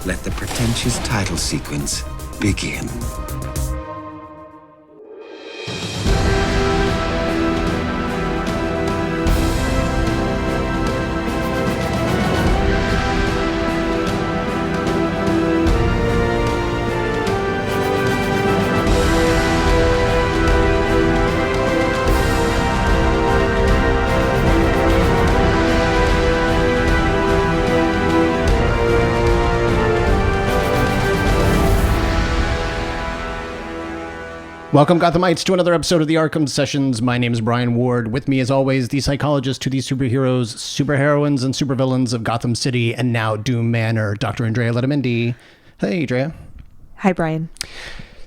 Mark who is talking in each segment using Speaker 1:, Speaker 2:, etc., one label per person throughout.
Speaker 1: Let the pretentious title sequence begin.
Speaker 2: Welcome, Gothamites, to another episode of the Arkham Sessions. My name is Brian Ward. With me, as always, the psychologist to the superheroes, superheroines, and supervillains of Gotham City and now Doom Manor, Dr. Andrea Letamendi. Hey, Andrea.
Speaker 3: Hi, Brian.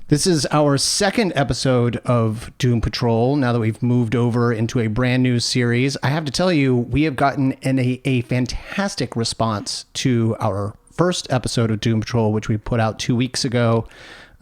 Speaker 2: This is our second episode of Doom Patrol, now that we've moved over into a brand new series. I have to tell you, we have gotten a fantastic response to our first episode of Doom Patrol, which we put out 2 weeks ago.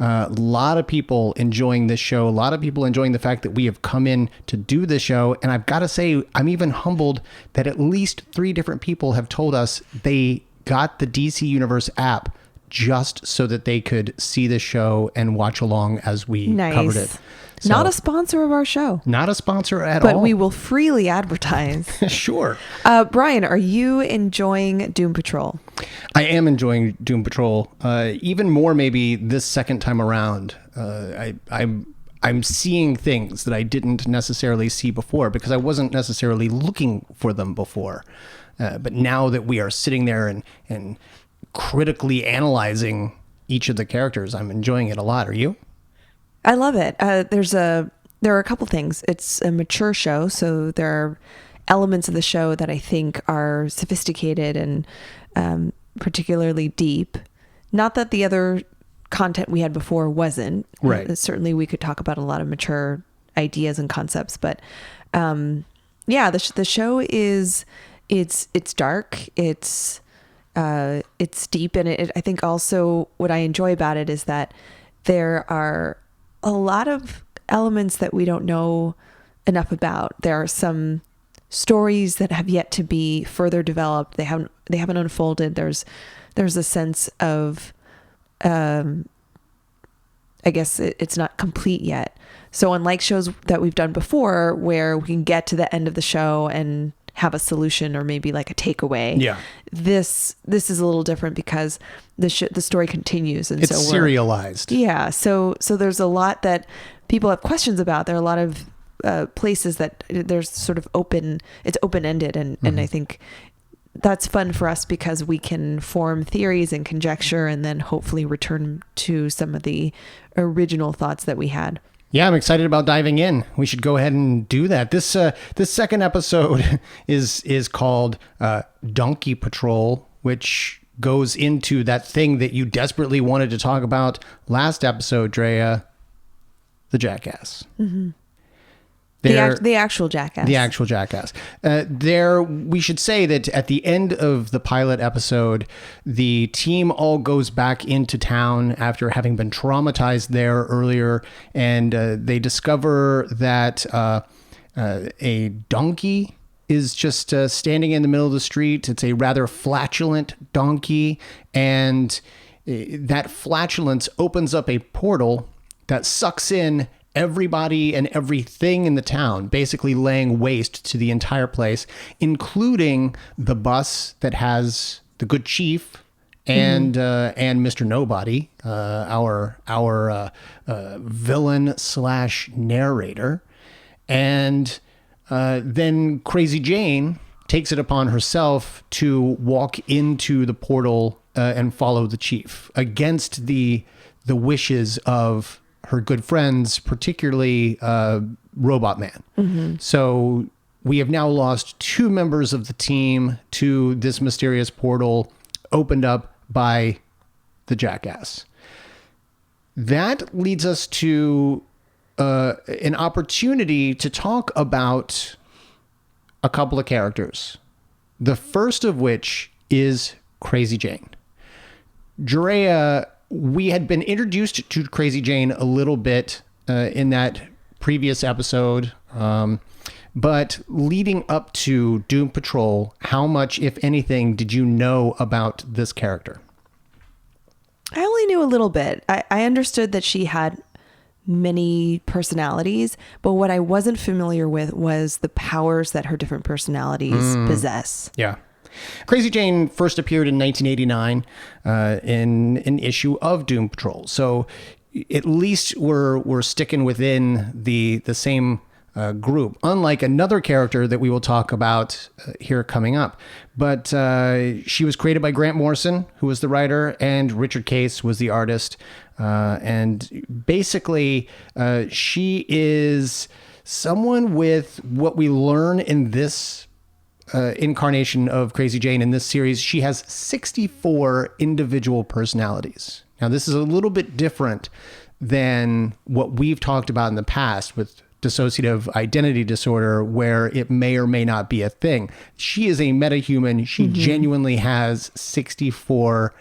Speaker 2: A lot of people enjoying this show, a lot of people enjoying the fact that we have come in to do this show. And I've got to say, I'm even humbled that at least 3 different people have told us they got the DC Universe app just so that they could see the show and watch along as we covered it. So,
Speaker 3: not a sponsor of our show.
Speaker 2: Not a sponsor at all.
Speaker 3: But we will freely advertise.
Speaker 2: Sure.
Speaker 3: Brian, are you enjoying Doom Patrol?
Speaker 2: I am enjoying Doom Patrol. Even more maybe this second time around. I'm seeing things that I didn't necessarily see before because I wasn't necessarily looking for them before. But now that we are sitting there and critically analyzing each of the characters, I'm enjoying it a lot. Are you?
Speaker 3: I love it. There are a couple things. It's a mature show, so there are elements of the show that I think are sophisticated and particularly deep. Not that the other content we had before wasn't.
Speaker 2: Right.
Speaker 3: Certainly we could talk about a lot of mature ideas and concepts, but the show is it's dark. It's deep, and I think also what I enjoy about it is that there are a lot of elements that we don't know enough about. There are some stories that have yet to be further developed. They haven't unfolded. There's a sense of, I guess it's not complete yet. So unlike shows that we've done before where we can get to the end of the show and have a solution or maybe like a takeaway.
Speaker 2: Yeah.
Speaker 3: This is a little different because the story continues, and
Speaker 2: it's serialized.
Speaker 3: Yeah. So there's a lot that people have questions about. There are a lot of places that there's sort of it's open-ended, and I think that's fun for us because we can form theories and conjecture and then hopefully return to some of the original thoughts that we had.
Speaker 2: Yeah, I'm excited about diving in. We should go ahead and do that. This second episode is called Donkey Patrol, which goes into that thing that you desperately wanted to talk about last episode, Drea, the jackass. Mm-hmm.
Speaker 3: The actual jackass.
Speaker 2: The actual jackass. We should say that at the end of the pilot episode, the team all goes back into town after having been traumatized there earlier, and they discover that a donkey is just standing in the middle of the street. It's a rather flatulent donkey, and that flatulence opens up a portal that sucks in everybody and everything in the town, basically laying waste to the entire place, including the bus that has the good chief and Mr. Nobody, our villain / narrator. And then Crazy Jane takes it upon herself to walk into the portal and follow the chief against the wishes of her good friends, particularly Robot Man. Mm-hmm. So we have now lost 2 members of the team to this mysterious portal opened up by the jackass. That leads us to an opportunity to talk about a couple of characters. The first of which is Crazy Jane. Drea, we had been introduced to Crazy Jane a little bit in that previous episode, but leading up to Doom Patrol, how much, if anything, did you know about this character?
Speaker 3: I only knew a little bit. I understood that she had many personalities, but what I wasn't familiar with was the powers that her different personalities possess.
Speaker 2: Yeah. Crazy Jane first appeared in 1989 in an issue of Doom Patrol. So at least we're sticking within the same group, unlike another character that we will talk about here coming up. But she was created by Grant Morrison, who was the writer, and Richard Case was the artist. And basically, she is someone with what we learn in this incarnation of Crazy Jane in this series. She has 64 individual personalities. Now, this is a little bit different than what we've talked about in the past with dissociative identity disorder, where it may or may not be a thing. She is a metahuman. She genuinely has 64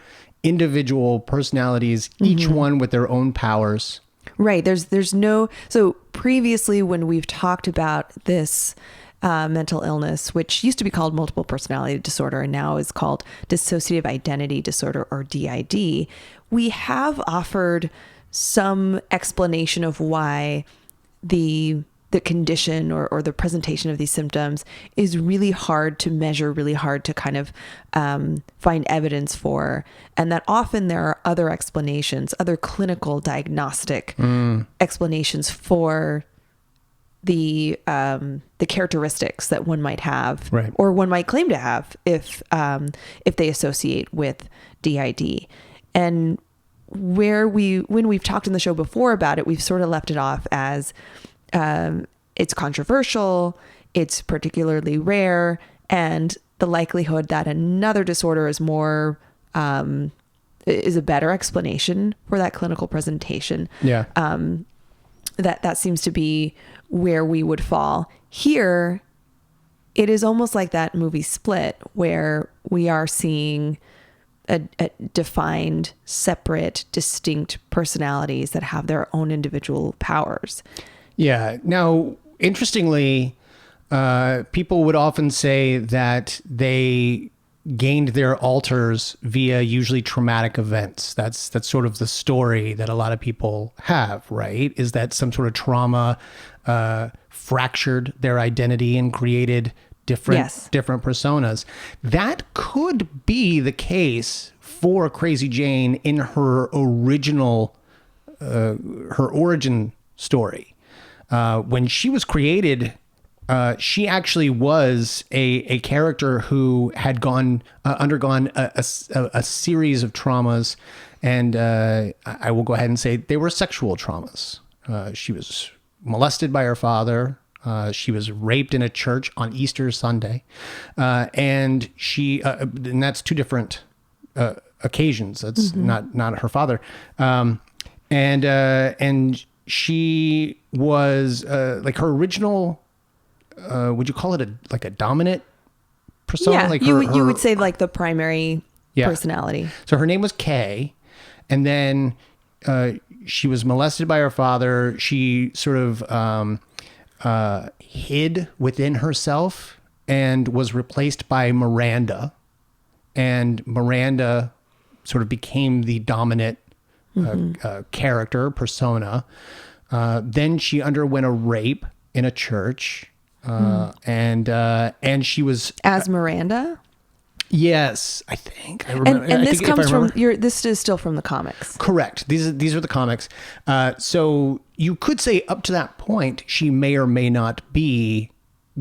Speaker 2: individual personalities, each one with their own powers.
Speaker 3: Right. There's no, so previously when we've talked about this mental illness, which used to be called multiple personality disorder and now is called dissociative identity disorder, or DID, we have offered some explanation of why the condition or the presentation of these symptoms is really hard to measure, really hard to kind of find evidence for, and that often there are other explanations, other clinical diagnostic explanations for the characteristics that one might have,
Speaker 2: right,
Speaker 3: or one might claim to have if they associate with DID. And when we've talked in the show before about it, we've sort of left it off as it's controversial, it's particularly rare, and the likelihood that another disorder is more is a better explanation for that clinical presentation.
Speaker 2: Yeah.
Speaker 3: That seems to be where we would fall. Here, it is almost like that movie Split, where we are seeing a defined, separate, distinct personalities that have their own individual powers. Yeah.
Speaker 2: Now, interestingly, people would often say that they gained their alters via usually traumatic events. That's sort of the story that a lot of people have, right? Is that some sort of trauma fractured their identity and created different personas. That could be the case for Crazy Jane in her original, her origin story. When she was created, she actually was a character who had undergone a series of traumas, and I will go ahead and say they were sexual traumas. She was molested by her father. She was raped in a church on Easter Sunday, and and that's two different occasions. That's not her father, and she was like her original. Would you call it a dominant persona?
Speaker 3: Yeah,
Speaker 2: like
Speaker 3: you would say like the primary personality.
Speaker 2: So her name was Kay, and then she was molested by her father. She sort of hid within herself and was replaced by Miranda, and Miranda sort of became the dominant character persona. Then she underwent a rape in a church. And she was
Speaker 3: as Miranda.
Speaker 2: Yes, I think I remember.
Speaker 3: And this comes from this is still from the comics.
Speaker 2: Correct. These are the comics. So you could say up to that point, she may or may not be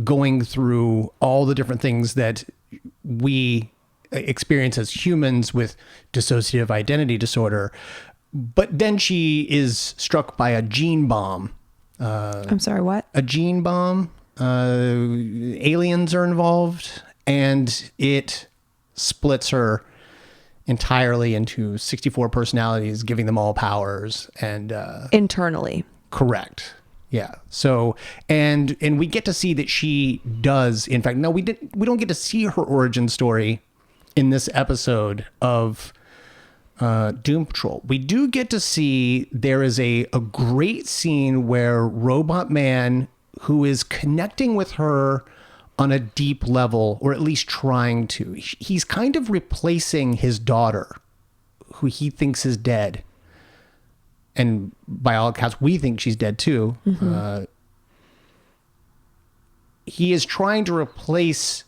Speaker 2: going through all the different things that we experience as humans with dissociative identity disorder. But then she is struck by a gene bomb.
Speaker 3: I'm sorry, what?
Speaker 2: A gene bomb. Aliens are involved, and it splits her entirely into 64 personalities, giving them all powers and
Speaker 3: internally.
Speaker 2: Correct. Yeah. So and we get to see that she does. In fact, no, we don't get to see her origin story in this episode of Doom Patrol. We do get to see there is a great scene where Robot Man, who is connecting with her on a deep level, or at least trying to. He's kind of replacing his daughter, who he thinks is dead, and by all accounts, we think she's dead too. He is trying to replace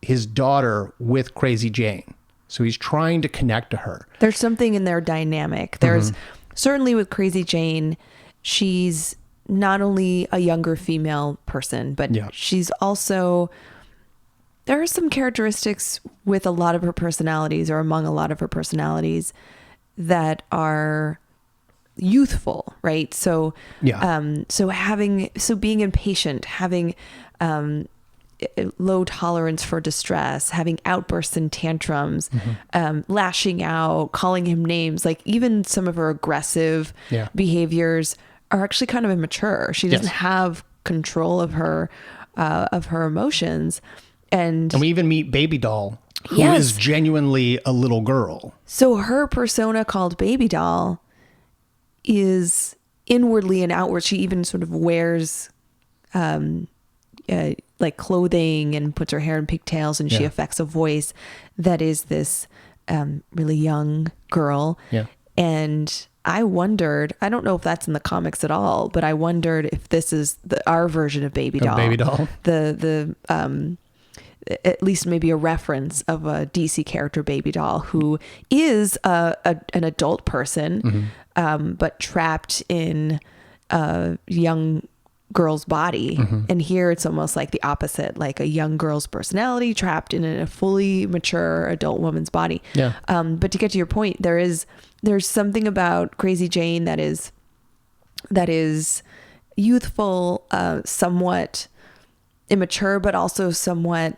Speaker 2: his daughter with Crazy Jane. So he's trying to connect to her.
Speaker 3: There's something in their dynamic. There's certainly with Crazy Jane, she's not only a younger female person, but she's also, there are some characteristics with a lot of her personalities, or among a lot of her personalities, that are youthful, right? So, so being impatient, having low tolerance for distress, having outbursts and tantrums, lashing out, calling him names, like even some of her aggressive behaviors are actually kind of immature. She doesn't have control of her emotions. And
Speaker 2: we even meet Baby Doll, who is genuinely a little girl.
Speaker 3: So her persona called Baby Doll is inwardly and outward. She even sort of wears like clothing and puts her hair in pigtails, and she affects a voice that is this really young girl. And I wondered, I don't know if that's in the comics at all, but I wondered if this is our version of Baby Doll.
Speaker 2: Baby Doll.
Speaker 3: The at least maybe a reference of a DC character, Baby Doll, who is an adult person, but trapped in a young girl's body. And here it's almost like the opposite, like a young girl's personality trapped in a fully mature adult woman's body. But to get to your point, there's something about Crazy Jane that is youthful, somewhat immature, but also somewhat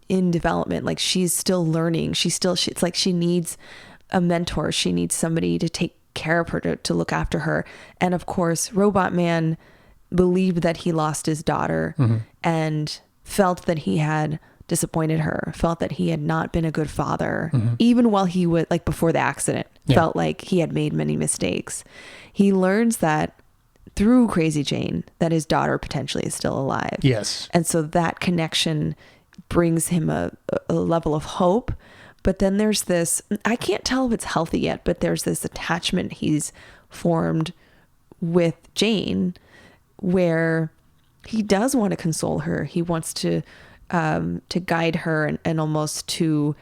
Speaker 3: in development. Like she's still learning. It's like she needs a mentor. She needs somebody to take care of her, to look after her. And of course, Robot Man believed that he lost his daughter and felt that he had disappointed her, felt that he had not been a good father, even while he was like before the accident, felt like he had made many mistakes. He learns that through Crazy Jane that his daughter potentially is still alive. And so that connection brings him a level of hope. But then there's this, I can't tell if it's healthy yet, but there's this attachment he's formed with Jane where he does want to console her. He wants to guide her and almost to,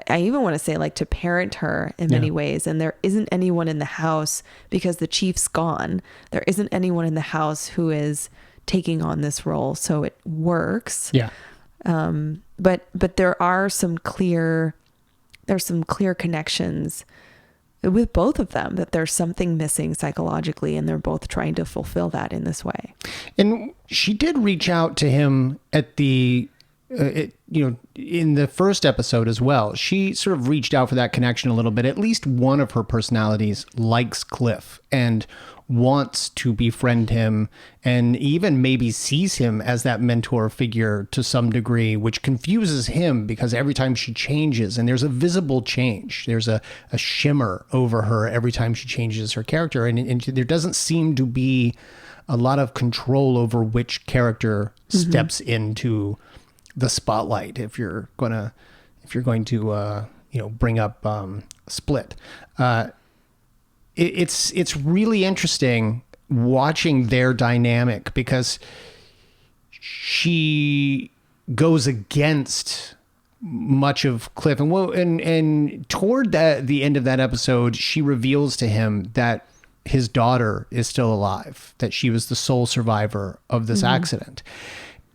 Speaker 3: I even want to say like to parent her in many ways. And there isn't anyone in the house, because the chief's gone. There isn't anyone in the house who is taking on this role. So it works. But there are some clear connections with both of them, that there's something missing psychologically, and they're both trying to fulfill that in this way.
Speaker 2: And she did reach out to him at the, in the first episode as well. She sort of reached out for that connection a little bit. At least one of her personalities likes Cliff and wants to befriend him, and even maybe sees him as that mentor figure to some degree, which confuses him because every time she changes, and there's a visible change, there's a shimmer over her every time she changes her character, and there doesn't seem to be a lot of control over which character steps into the spotlight. If you're going to bring up Split, it's really interesting watching their dynamic, because she goes against much of Cliff, and toward the end of that episode, she reveals to him that his daughter is still alive, that she was the sole survivor of this accident.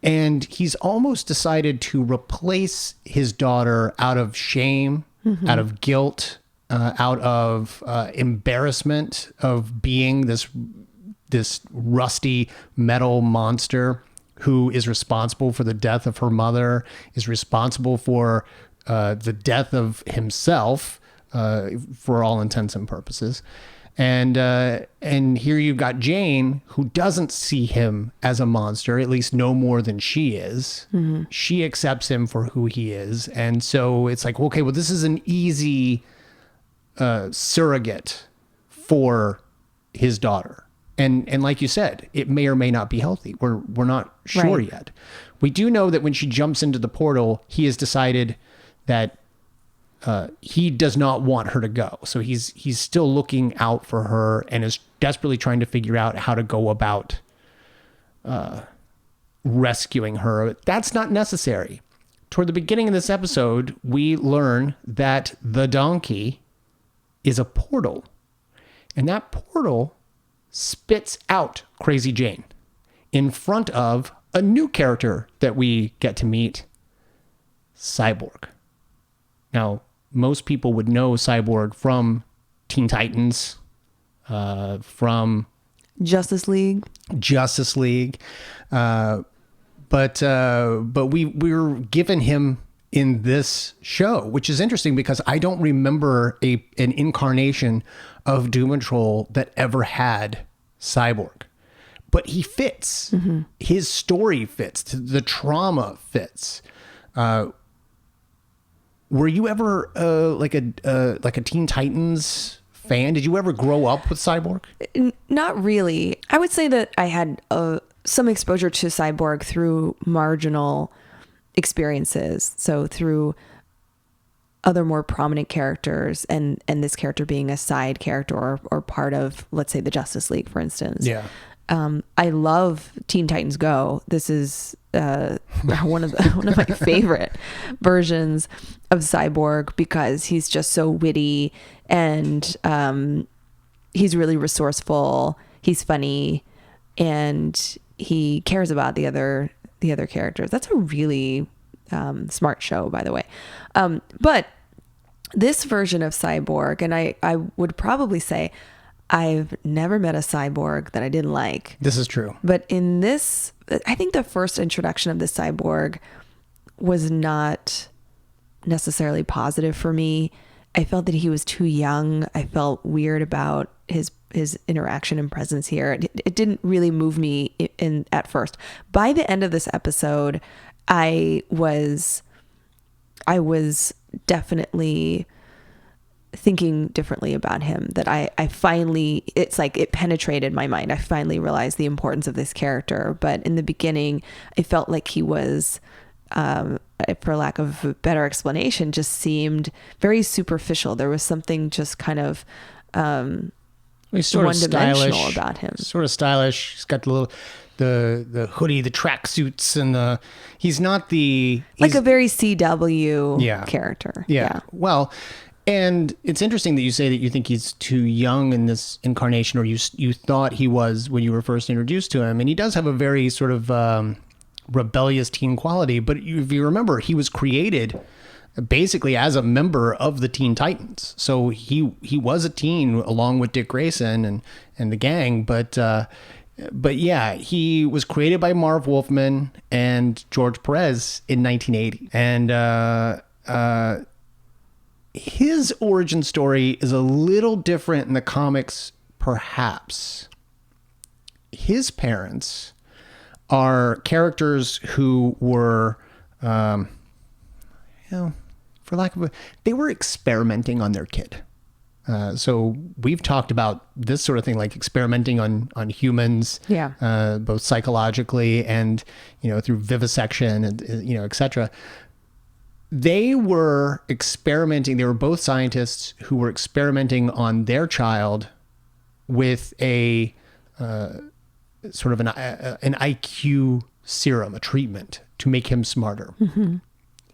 Speaker 2: And he's almost decided to replace his daughter out of shame, out of guilt, out of embarrassment of being this rusty metal monster who is responsible for the death of her mother, is responsible for the death of himself, for all intents and purposes. And here you've got Jane, who doesn't see him as a monster, at least no more than she is. She accepts him for who he is. And so it's like, okay, well, this is an easy surrogate for his daughter. And like you said, it may or may not be healthy. We're not sure yet. We do know that when she jumps into the portal, he has decided that he does not want her to go. So he's still looking out for her and is desperately trying to figure out how to go about rescuing her. That's not necessary. Toward the beginning of this episode, we learn that the donkey is a portal. And that portal spits out Crazy Jane in front of a new character that we get to meet, Cyborg. Now, most people would know Cyborg from Teen Titans, from
Speaker 3: Justice League.
Speaker 2: But we were given him in this show, which is interesting because I don't remember an incarnation of Doom Patrol that ever had Cyborg. But he fits. Mm-hmm. His story fits. The trauma fits. Were you ever like a Teen Titans fan? Did you ever grow up with Cyborg?
Speaker 3: Not really. I would say that I had some exposure to Cyborg through marginal experiences. So through other more prominent characters and this character being a side character or part of, let's say, the Justice League, for instance.
Speaker 2: Yeah.
Speaker 3: I love Teen Titans Go. This is one of my favorite versions of Cyborg because he's just so witty and he's really resourceful. He's funny and he cares about the other characters. That's a really smart show, by the way. But this version of Cyborg, and I would probably say I've never met a cyborg that I didn't like.
Speaker 2: This is true.
Speaker 3: But in this, I think the first introduction of the cyborg was not necessarily positive for me. I felt that he was too young. I felt weird about his interaction and presence here. It didn't really move me in at first. By the end of this episode, I was definitely thinking differently about him, that I finally, it's like it penetrated my mind. I finally realized the importance of this character. But in the beginning, I felt like he was, for lack of a better explanation, just seemed very superficial. There was something just kind of
Speaker 2: he's sort of
Speaker 3: one-dimensional
Speaker 2: stylish
Speaker 3: about him.
Speaker 2: Sort of stylish. He's got the hoodie, the tracksuits, and he's not
Speaker 3: like a very CW character.
Speaker 2: Yeah. Well, and it's interesting that you say that you think he's too young in this incarnation, or you thought he was when you were first introduced to him. And he does have a very sort of rebellious teen quality. But if you remember, he was created basically as a member of the Teen Titans. So he was a teen along with Dick Grayson and the gang. But yeah, he was created by Marv Wolfman and George Perez in 1980. And his origin story is a little different in the comics, perhaps. His parents are characters who were, for lack of they were experimenting on their kid. So we've talked about this sort of thing, like experimenting on humans, both psychologically and, through vivisection and, et cetera. They were experimenting. They were both scientists who were experimenting on their child with a sort of an IQ serum, a treatment to make him smarter. Mm-hmm.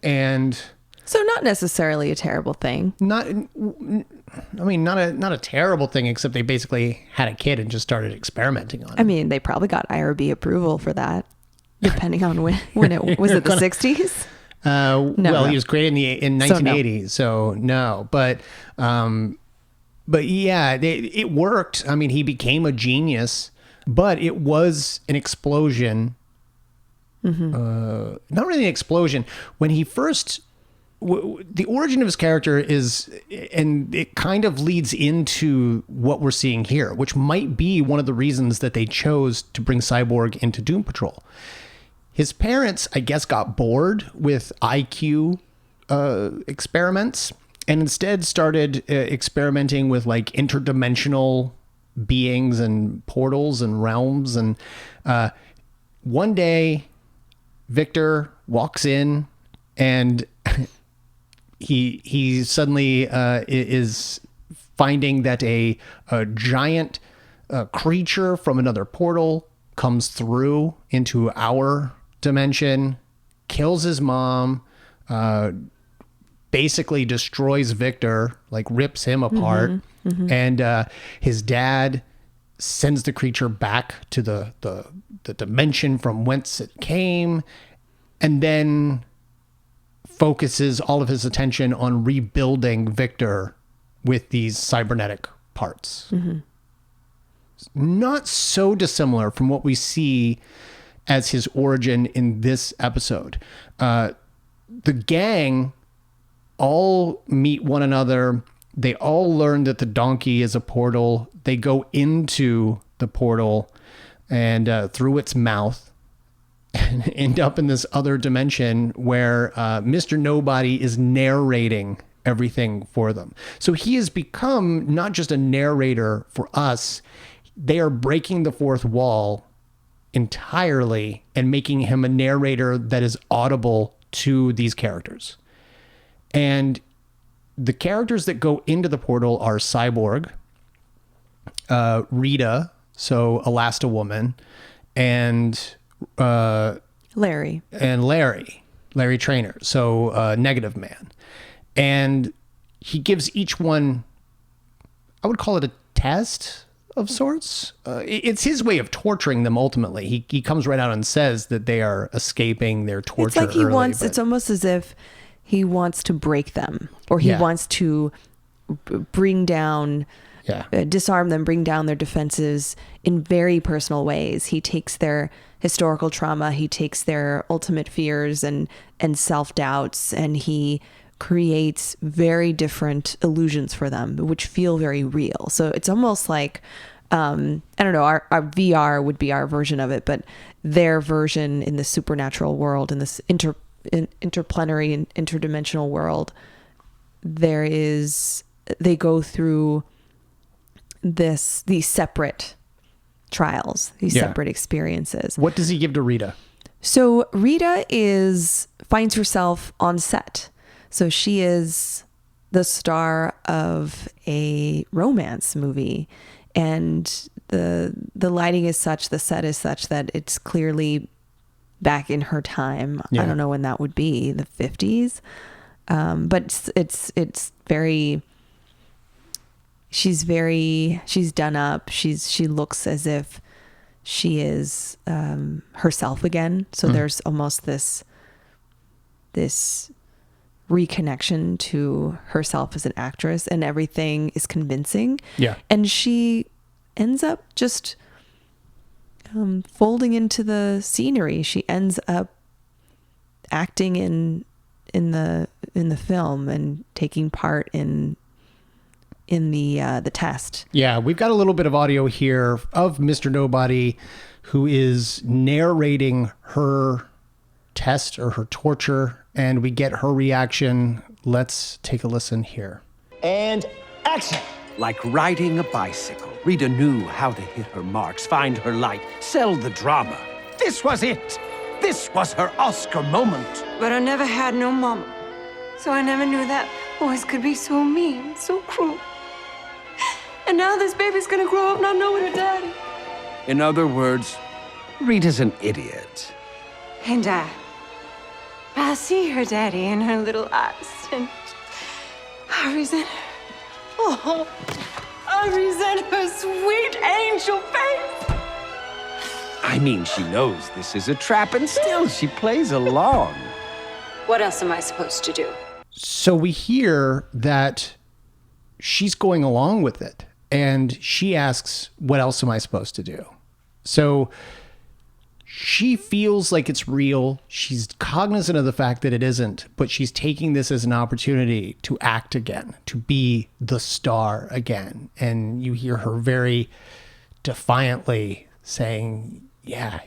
Speaker 2: And
Speaker 3: so not necessarily a terrible thing.
Speaker 2: Not a terrible thing, except they basically had a kid and just started experimenting on it.
Speaker 3: I mean, they probably got IRB approval for that, depending on when it was. It the 60s?
Speaker 2: No. He was created in 1980, so no. But yeah, it worked. I mean, he became a genius, but it was an explosion. Mm-hmm. Not really an explosion. When he first, the origin of his character is, and it kind of leads into what we're seeing here, which might be one of the reasons that they chose to bring Cyborg into Doom Patrol. His parents, I guess, got bored with IQ experiments and instead started experimenting with like interdimensional beings and portals and realms. And one day, Victor walks in and he suddenly is finding that a giant creature from another portal comes through into our dimension, kills his mom, basically destroys Victor, like rips him apart. And his dad sends the creature back to the dimension from whence it came, and then focuses all of his attention on rebuilding Victor with these cybernetic parts. Not so dissimilar from what we see as his origin in this episode. The gang all meet one another. They all learn that the donkey is a portal. They go into the portal and through its mouth and end up in this other dimension where Mr. Nobody is narrating everything for them. So he has become not just a narrator for us. They are breaking the fourth wall entirely and making him a narrator that is audible to these characters. And the characters that go into the portal are Cyborg, Rita, so Elasti-Woman, and
Speaker 3: Larry
Speaker 2: Trainer, so Negative Man. And he gives each one, I would call it a test of sorts. It's his way of torturing them ultimately. He comes right out and says that they are escaping their torture.
Speaker 3: It's like he wants, it's almost as if he wants to break them, or he wants to bring down, disarm them, bring down their defenses in very personal ways. He takes their historical trauma, he takes their ultimate fears and self-doubts, and he creates very different illusions for them, which feel very real. So it's almost like, I don't know, our VR would be our version of it, but their version in the supernatural world, in this interplanetary and interdimensional world, they go through these separate trials, these separate experiences.
Speaker 2: What does he give to Rita?
Speaker 3: So Rita finds herself on set. So she is the star of a romance movie, and the lighting is such, the set is such that it's clearly back in her time. I don't know when that would be, the 50s. But it's very, she's done up. She looks as if she is herself again. So there's almost this reconnection to herself as an actress, and everything is convincing. Yeah. And she ends up just folding into the scenery. She ends up acting in the film and taking part in the test. Yeah, we've got a little bit of audio here of Mr. Nobody, who is narrating her test or her torture, and we get her reaction. Let's take a listen here.
Speaker 4: And action!
Speaker 1: Like riding a bicycle, Rita knew how to hit her marks, find her light, sell the drama. This was it. This was her Oscar moment.
Speaker 5: But I never had no mama, so I never knew that boys could be so mean, so cruel. And now this baby's gonna grow up not knowing her daddy.
Speaker 1: In other words, Rita's an idiot.
Speaker 5: And I see her daddy in her little eyes, and I resent her. Oh, I resent her sweet angel face.
Speaker 1: I mean, she knows this is a trap, and still she plays along.
Speaker 5: What else am I supposed to do?
Speaker 2: So we hear that she's going along with it, and she asks, what else am I supposed to do? So she feels like it's real. She's cognizant of the fact that it isn't, but she's taking this as an opportunity to act again, to be the star again. And you hear her very defiantly saying, yeah,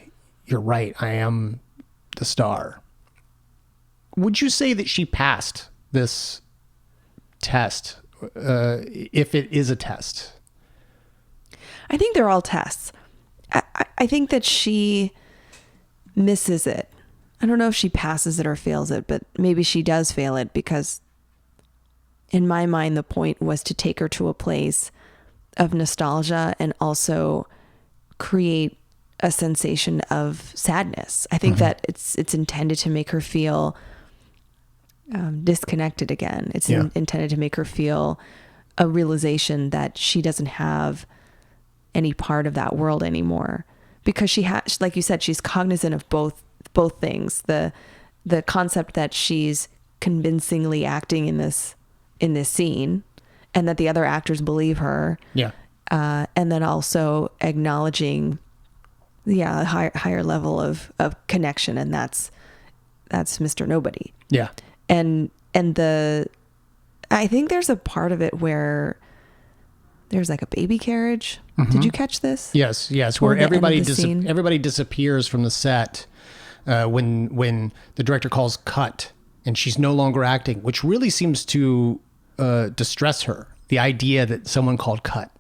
Speaker 2: you're right. I am the star. Would you say that she passed this test, if it is a test?
Speaker 3: I think they're all tests. I think that she misses it. I don't know if she passes it or fails it, but maybe she does fail it because in my mind, the point was to take her to a place of nostalgia and also create a sensation of sadness. I think that it's intended to make her feel disconnected again. It's intended to make her feel a realization that she doesn't have any part of that world anymore, because she has, like you said, she's cognizant of both things. The concept that she's convincingly acting in this scene, and that the other actors believe her. Yeah. And then also acknowledging, a higher level of connection, and that's Mr. Nobody. Yeah. And I think there's a part of it where there's like a baby carriage. Did you catch this?
Speaker 2: Yes. Where everybody disappears from the set when the director calls cut, and she's no longer acting, which really seems to distress her. The idea that someone called cut,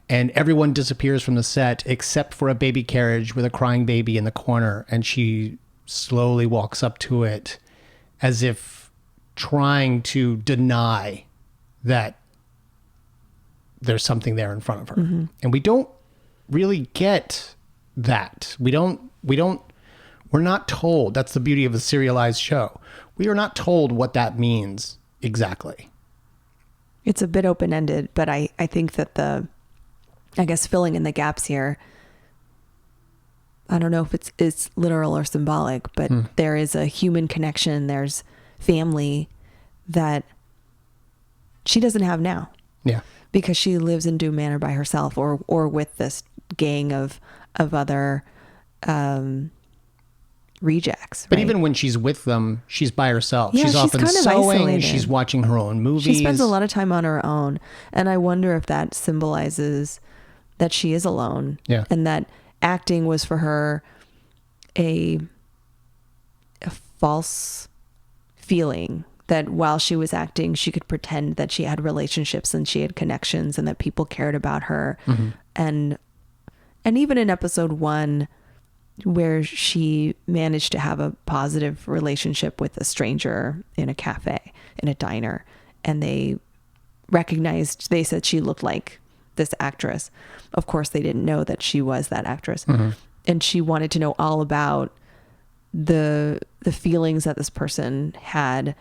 Speaker 2: and everyone disappears from the set except for a baby carriage with a crying baby in the corner, and she slowly walks up to it as if trying to deny that there's something there in front of her. And we don't really get that. We're not told. That's the beauty of a serialized show. We are not told what that means exactly.
Speaker 3: It's a bit open-ended, but I think that I guess filling in the gaps here, I don't know if it's literal or symbolic, but there is a human connection. There's family that she doesn't have now. Yeah. Because she lives in Doom Manor by herself, or with this gang of other rejects.
Speaker 2: But even when she's with them, she's by herself. Yeah, she's often kind of sewing. Isolated. She's watching her own movies.
Speaker 3: She spends a lot of time on her own. And I wonder if that symbolizes that she is alone. Yeah. And that acting was for her a false feeling that while she was acting, she could pretend that she had relationships and she had connections and that people cared about her. And even in episode 1, where she managed to have a positive relationship with a stranger in a cafe, in a diner, and they said she looked like this actress. Of course, they didn't know that she was that actress. And she wanted to know all about the feelings that this person had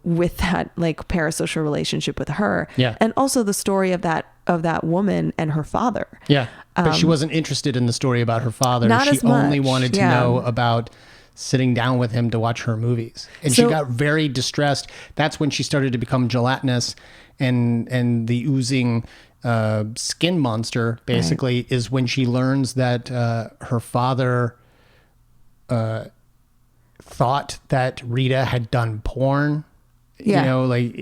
Speaker 3: with that like parasocial relationship with her. Yeah. And also the story of that woman and her father. Yeah.
Speaker 2: But she wasn't interested in the story about her father.
Speaker 3: Not
Speaker 2: she
Speaker 3: as much.
Speaker 2: Only wanted to know about sitting down with him to watch her movies. And she got very distressed. That's when she started to become gelatinous, and the oozing skin monster basically is when she learns that her father thought that Rita had done porn. Yeah. You know, like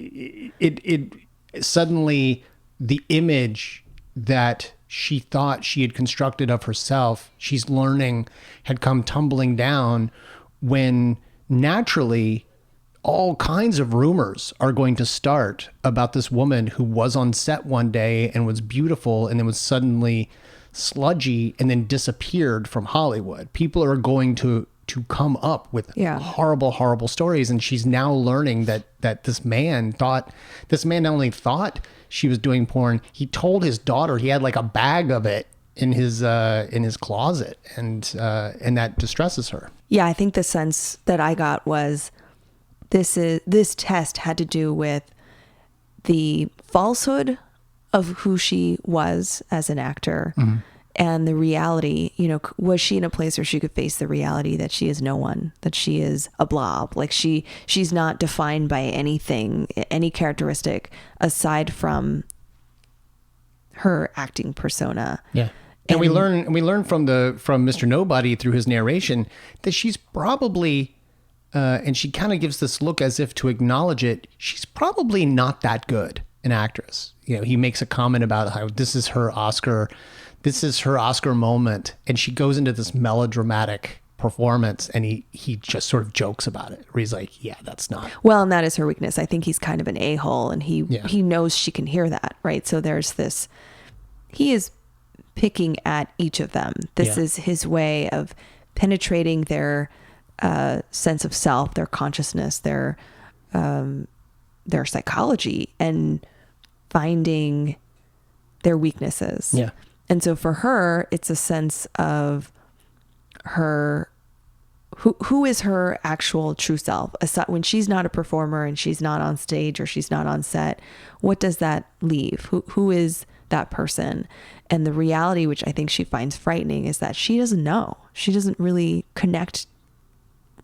Speaker 2: it suddenly the image that she thought she had constructed of herself, she's learning, had come tumbling down, when naturally all kinds of rumors are going to start about this woman who was on set one day and was beautiful and then was suddenly sludgy and then disappeared from Hollywood. People are going to come up with horrible stories, and she's now learning that this man not only thought she was doing porn, he told his daughter he had like a bag of it in his closet, and that distresses her.
Speaker 3: Yeah, I think the sense that I got was this test had to do with the falsehood of who she was as an actor. And the reality, was she in a place where she could face the reality that she is no one, that she is a blob, like she's not defined by anything, any characteristic aside from her acting persona. Yeah.
Speaker 2: And we learn from Mr. Nobody through his narration that she's probably, and she kind of gives this look as if to acknowledge it, she's probably not that good an actress. He makes a comment about how this is her Oscar moment, and she goes into this melodramatic performance, and he just sort of jokes about it, where he's like, yeah, that's not
Speaker 3: well, and that is her weakness. I think he's kind of an a-hole, and he knows she can hear that, right? So there's this, he is picking at each of them. This is his way of penetrating their sense of self, their consciousness, their their psychology and finding their weaknesses.
Speaker 2: Yeah.
Speaker 3: And so for her, it's a sense of her, who is her actual true self? When she's not a performer and she's not on stage or she's not on set, what does that leave? Who is that person? And the reality, which I think she finds frightening, is that she doesn't know. She doesn't really connect.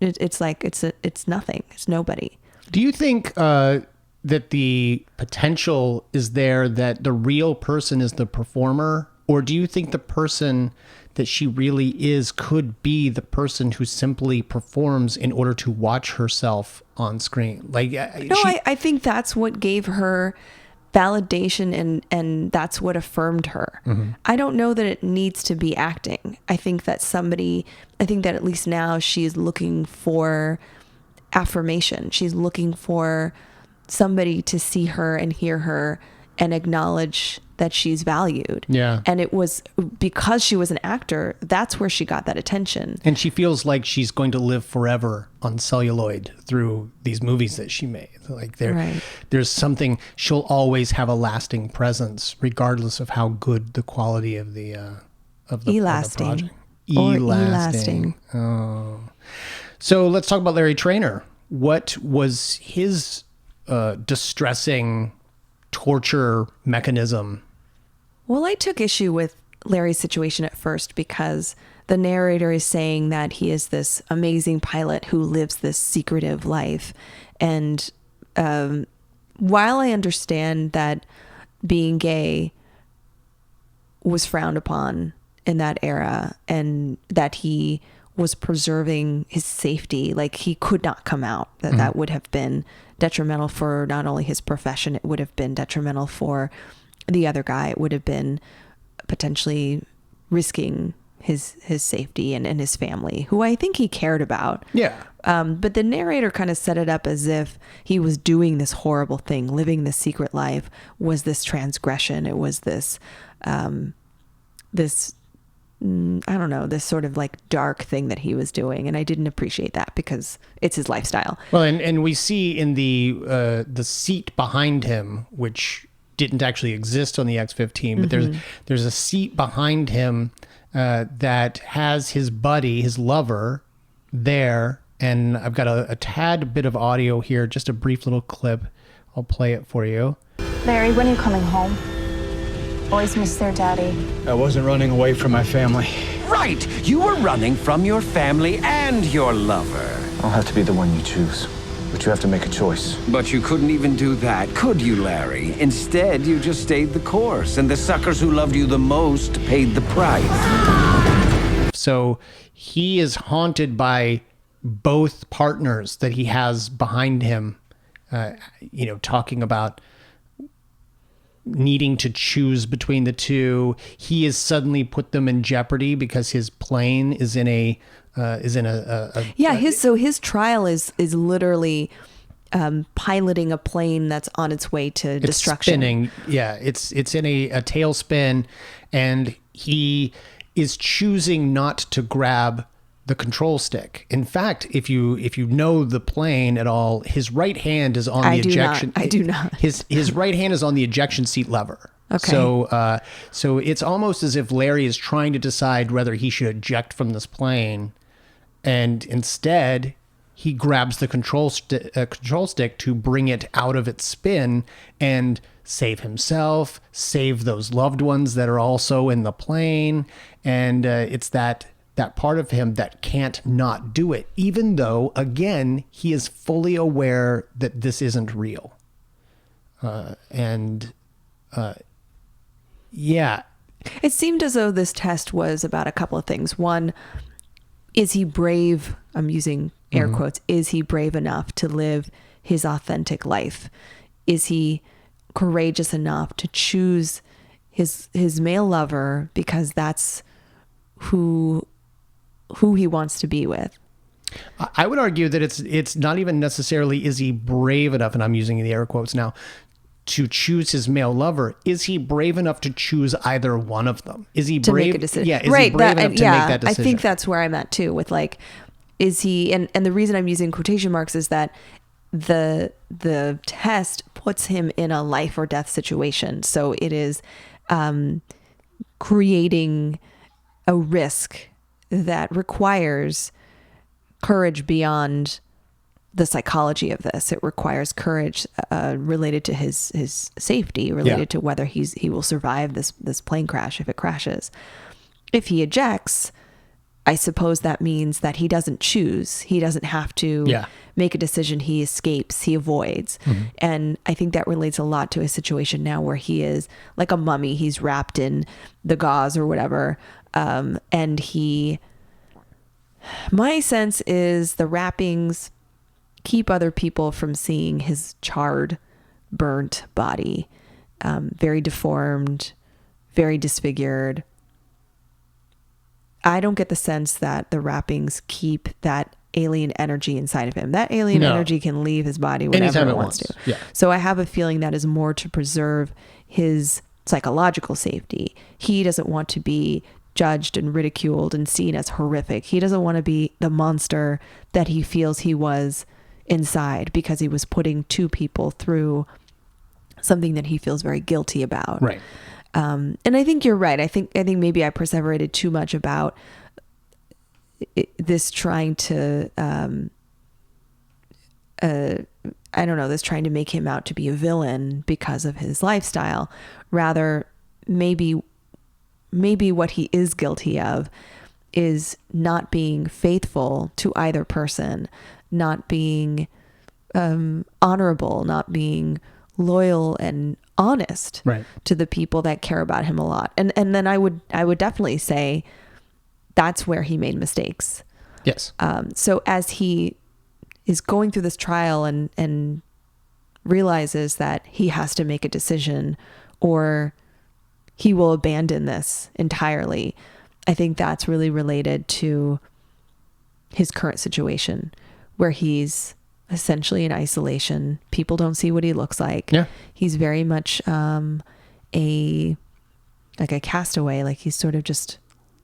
Speaker 3: It's like, it's nothing. It's nobody.
Speaker 2: Do you think that the potential is there that the real person is the performer? Or do you think the person that she really is could be the person who simply performs in order to watch herself on screen? Like,
Speaker 3: I think that's what gave her validation and that's what affirmed her.
Speaker 2: Mm-hmm.
Speaker 3: I don't know that it needs to be acting. I think that at least now she's looking for affirmation. She's looking for somebody to see her and hear her and acknowledge that she's valued.
Speaker 2: Yeah.
Speaker 3: And it was because she was an actor, that's where she got that attention.
Speaker 2: And she feels like she's going to live forever on celluloid through these movies that she made. Like there's something, she'll always have a lasting presence, regardless of how good the quality of the project.
Speaker 3: Elasting.
Speaker 2: Oh. So let's talk about Larry Trainor. What was his distressing torture mechanism?
Speaker 3: Well, I took issue with Larry's situation at first because the narrator is saying that he is this amazing pilot who lives this secretive life. And while I understand that being gay was frowned upon in that era and that he was preserving his safety, like he could not come out, that would have been detrimental for not only his profession, it would have been detrimental for the other guy. It would have been potentially risking his safety and his family, who I think he cared about.
Speaker 2: Yeah.
Speaker 3: But the narrator kind of set it up as if he was doing this horrible thing, living this secret life, was this transgression. It was this, this sort of like dark thing that he was doing. And I didn't appreciate that because it's his lifestyle.
Speaker 2: Well, and we see in the seat behind him, which didn't actually exist on the X-15, but there's a seat behind him that has his buddy, his lover, there. And I've got a tad bit of audio here, just a brief little clip. I'll play it for you.
Speaker 6: Larry, when are you coming home? Boys miss their daddy.
Speaker 7: I wasn't running away from my family.
Speaker 1: Right! You were running from your family and your lover.
Speaker 7: I'll have to be the one you choose. But you have to make a choice.
Speaker 1: But you couldn't even do that, could you, Larry? Instead, you just stayed the course, and the suckers who loved you the most paid the price.
Speaker 2: So he is haunted by both partners that he has behind him, talking about needing to choose between the two. He has suddenly put them in jeopardy because his plane is in a
Speaker 3: his trial is literally piloting a plane that's on its way to destruction.
Speaker 2: Spinning. Yeah, it's in a tailspin, and he is choosing not to grab the control stick. In fact, if you know the plane at all, his right hand is on the ejection.
Speaker 3: I do not.
Speaker 2: His right hand is on the ejection seat lever.
Speaker 3: Okay.
Speaker 2: So it's almost as if Larry is trying to decide whether he should eject from this plane, and instead he grabs the control stick to bring it out of its spin and save himself, save those loved ones that are also in the plane, and it's that part of him that can't not do it, even though, again, he is fully aware that this isn't real. Yeah.
Speaker 3: It seemed as though this test was about a couple of things. One, is he brave? I'm using air quotes. Is he brave enough to live his authentic life? Is he courageous enough to choose his male lover because that's who he wants to be with?
Speaker 2: I would argue that it's not even necessarily is he brave enough, and I'm using the air quotes now, to choose his male lover. Is he brave enough to choose either one of them? Is he
Speaker 3: to
Speaker 2: brave?
Speaker 3: Make a decision?
Speaker 2: Yeah, is he brave enough to make that decision?
Speaker 3: I think that's where I'm at too. With like, is he? And the reason I'm using quotation marks is that the test puts him in a life or death situation. So it is creating a risk that requires courage beyond the psychology of this. It requires courage related to his safety, related to whether he will survive this plane crash if it crashes. If he ejects, I suppose that means that he doesn't choose. He doesn't have to make a decision. He escapes, he avoids. And I think that relates a lot to his situation now where he is like a mummy. He's wrapped in the gauze or whatever. And my sense is the wrappings keep other people from seeing his charred, burnt body, very deformed, very disfigured. I don't get the sense that the wrappings keep that alien energy inside of him. That alien energy can leave his body whenever
Speaker 2: Anytime
Speaker 3: it wants to.
Speaker 2: Yeah.
Speaker 3: So I have a feeling that is more to preserve his psychological safety. He doesn't want to be judged and ridiculed and seen as horrific. He doesn't want to be the monster that he feels he was inside because he was putting two people through something that he feels very guilty about.
Speaker 2: Right.
Speaker 3: And I think you're right. I think maybe I perseverated too much about this trying to, this trying to make him out to be a villain because of his lifestyle. Rather, maybe what he is guilty of is not being faithful to either person, not being honorable, not being loyal and honest to the people that care about him a lot. And then I would definitely say that's where he made mistakes.
Speaker 2: Yes.
Speaker 3: So as he is going through this trial and realizes that he has to make a decision or he will abandon this entirely, I think that's really related to his current situation where he's essentially in isolation. People don't see what he looks like.
Speaker 2: Yeah.
Speaker 3: He's very much a castaway. Like he sort of just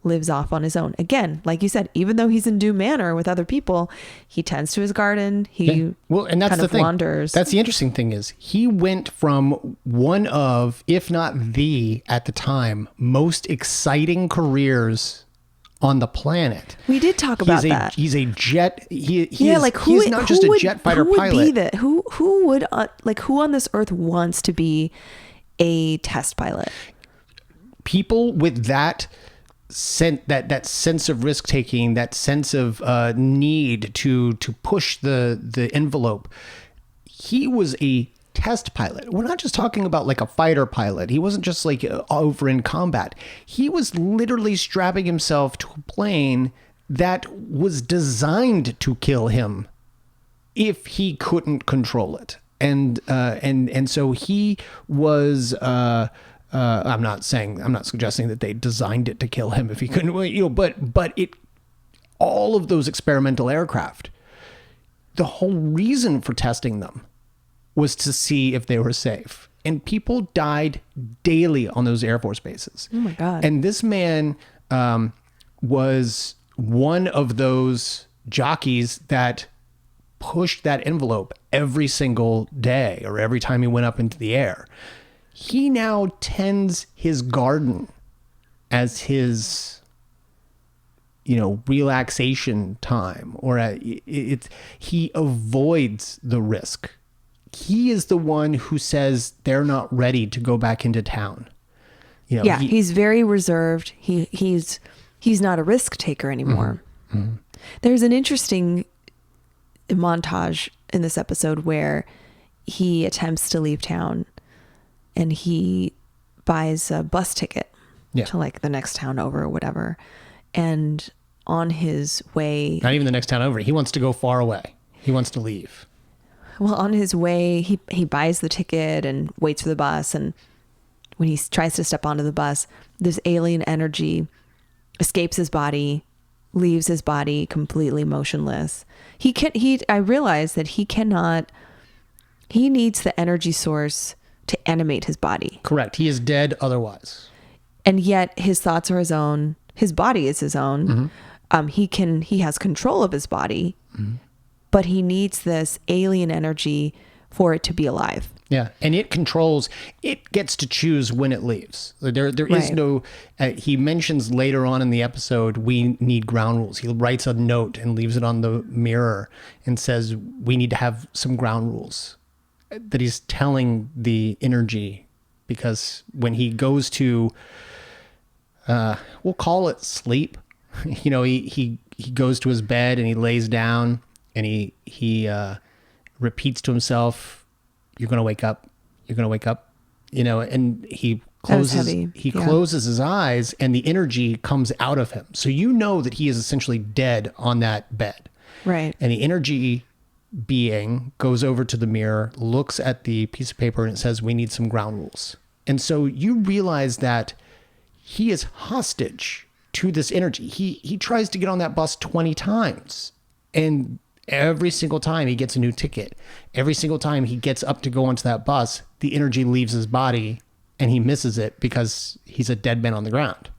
Speaker 3: lives off on his own. Again, like you said, even though he's in due manner with other people, he tends to his garden. He
Speaker 2: and that's
Speaker 3: kind
Speaker 2: the
Speaker 3: of
Speaker 2: thing.
Speaker 3: wanders.
Speaker 2: That's the interesting thing is he went from one of, if not the, at the time, most exciting careers on the planet.
Speaker 3: We did talk about that.
Speaker 2: He's a jet. He's not just
Speaker 3: who
Speaker 2: a jet fighter
Speaker 3: who would
Speaker 2: pilot.
Speaker 3: Be that? Who would who on this earth wants to be a test pilot?
Speaker 2: People with that sense of risk taking, that sense of need to push the envelope. He was a test pilot. We're not just talking about like a fighter pilot. He wasn't just like over in combat. He was literally strapping himself to a plane that was designed to kill him if he couldn't control it. And so he was. I'm not suggesting that they designed it to kill him if he couldn't. But all of those experimental aircraft, the whole reason for testing them was to see if they were safe. And people died daily on those Air Force bases.
Speaker 3: Oh my God.
Speaker 2: And this man was one of those jockeys that pushed that envelope every single day or every time he went up into the air. He now tends his garden as his, relaxation time, or he avoids the risk. He is the one who says they're not ready to go back into town.
Speaker 3: He's very reserved. He's not a risk taker anymore. Mm-hmm. There's an interesting montage in this episode where he attempts to leave town and he buys a bus ticket to like the next town over or whatever. And on his way,
Speaker 2: not even the next town over, he wants to go far away. He wants to leave.
Speaker 3: Well, on his way, he buys the ticket and waits for the bus. And when he tries to step onto the bus, this alien energy escapes his body, leaves his body completely motionless. I realize that he needs the energy source to animate his body.
Speaker 2: Correct. He is dead otherwise.
Speaker 3: And yet his thoughts are his own. His body is his own. Mm-hmm. He has control of his body, but he needs this alien energy for it to be alive.
Speaker 2: Yeah, and it gets to choose when it leaves. There is
Speaker 3: Right.
Speaker 2: no, he mentions later on in the episode, we need ground rules. He writes a note and leaves it on the mirror and says, we need to have some ground rules. That he's telling the energy, because when he goes to, we'll call it sleep, he goes to his bed and he lays down and he repeats to himself, you're going to wake up. You're going to wake up, and he closes his eyes and the energy comes out of him. So that he is essentially dead on that bed.
Speaker 3: Right.
Speaker 2: And the energy being goes over to the mirror, looks at the piece of paper, and it says, we need some ground rules. And so you realize that he is hostage to this energy. He tries to get on that bus 20 times. And every single time he gets a new ticket, every single time he gets up to go onto that bus, the energy leaves his body and he misses it because he's a dead man on the ground.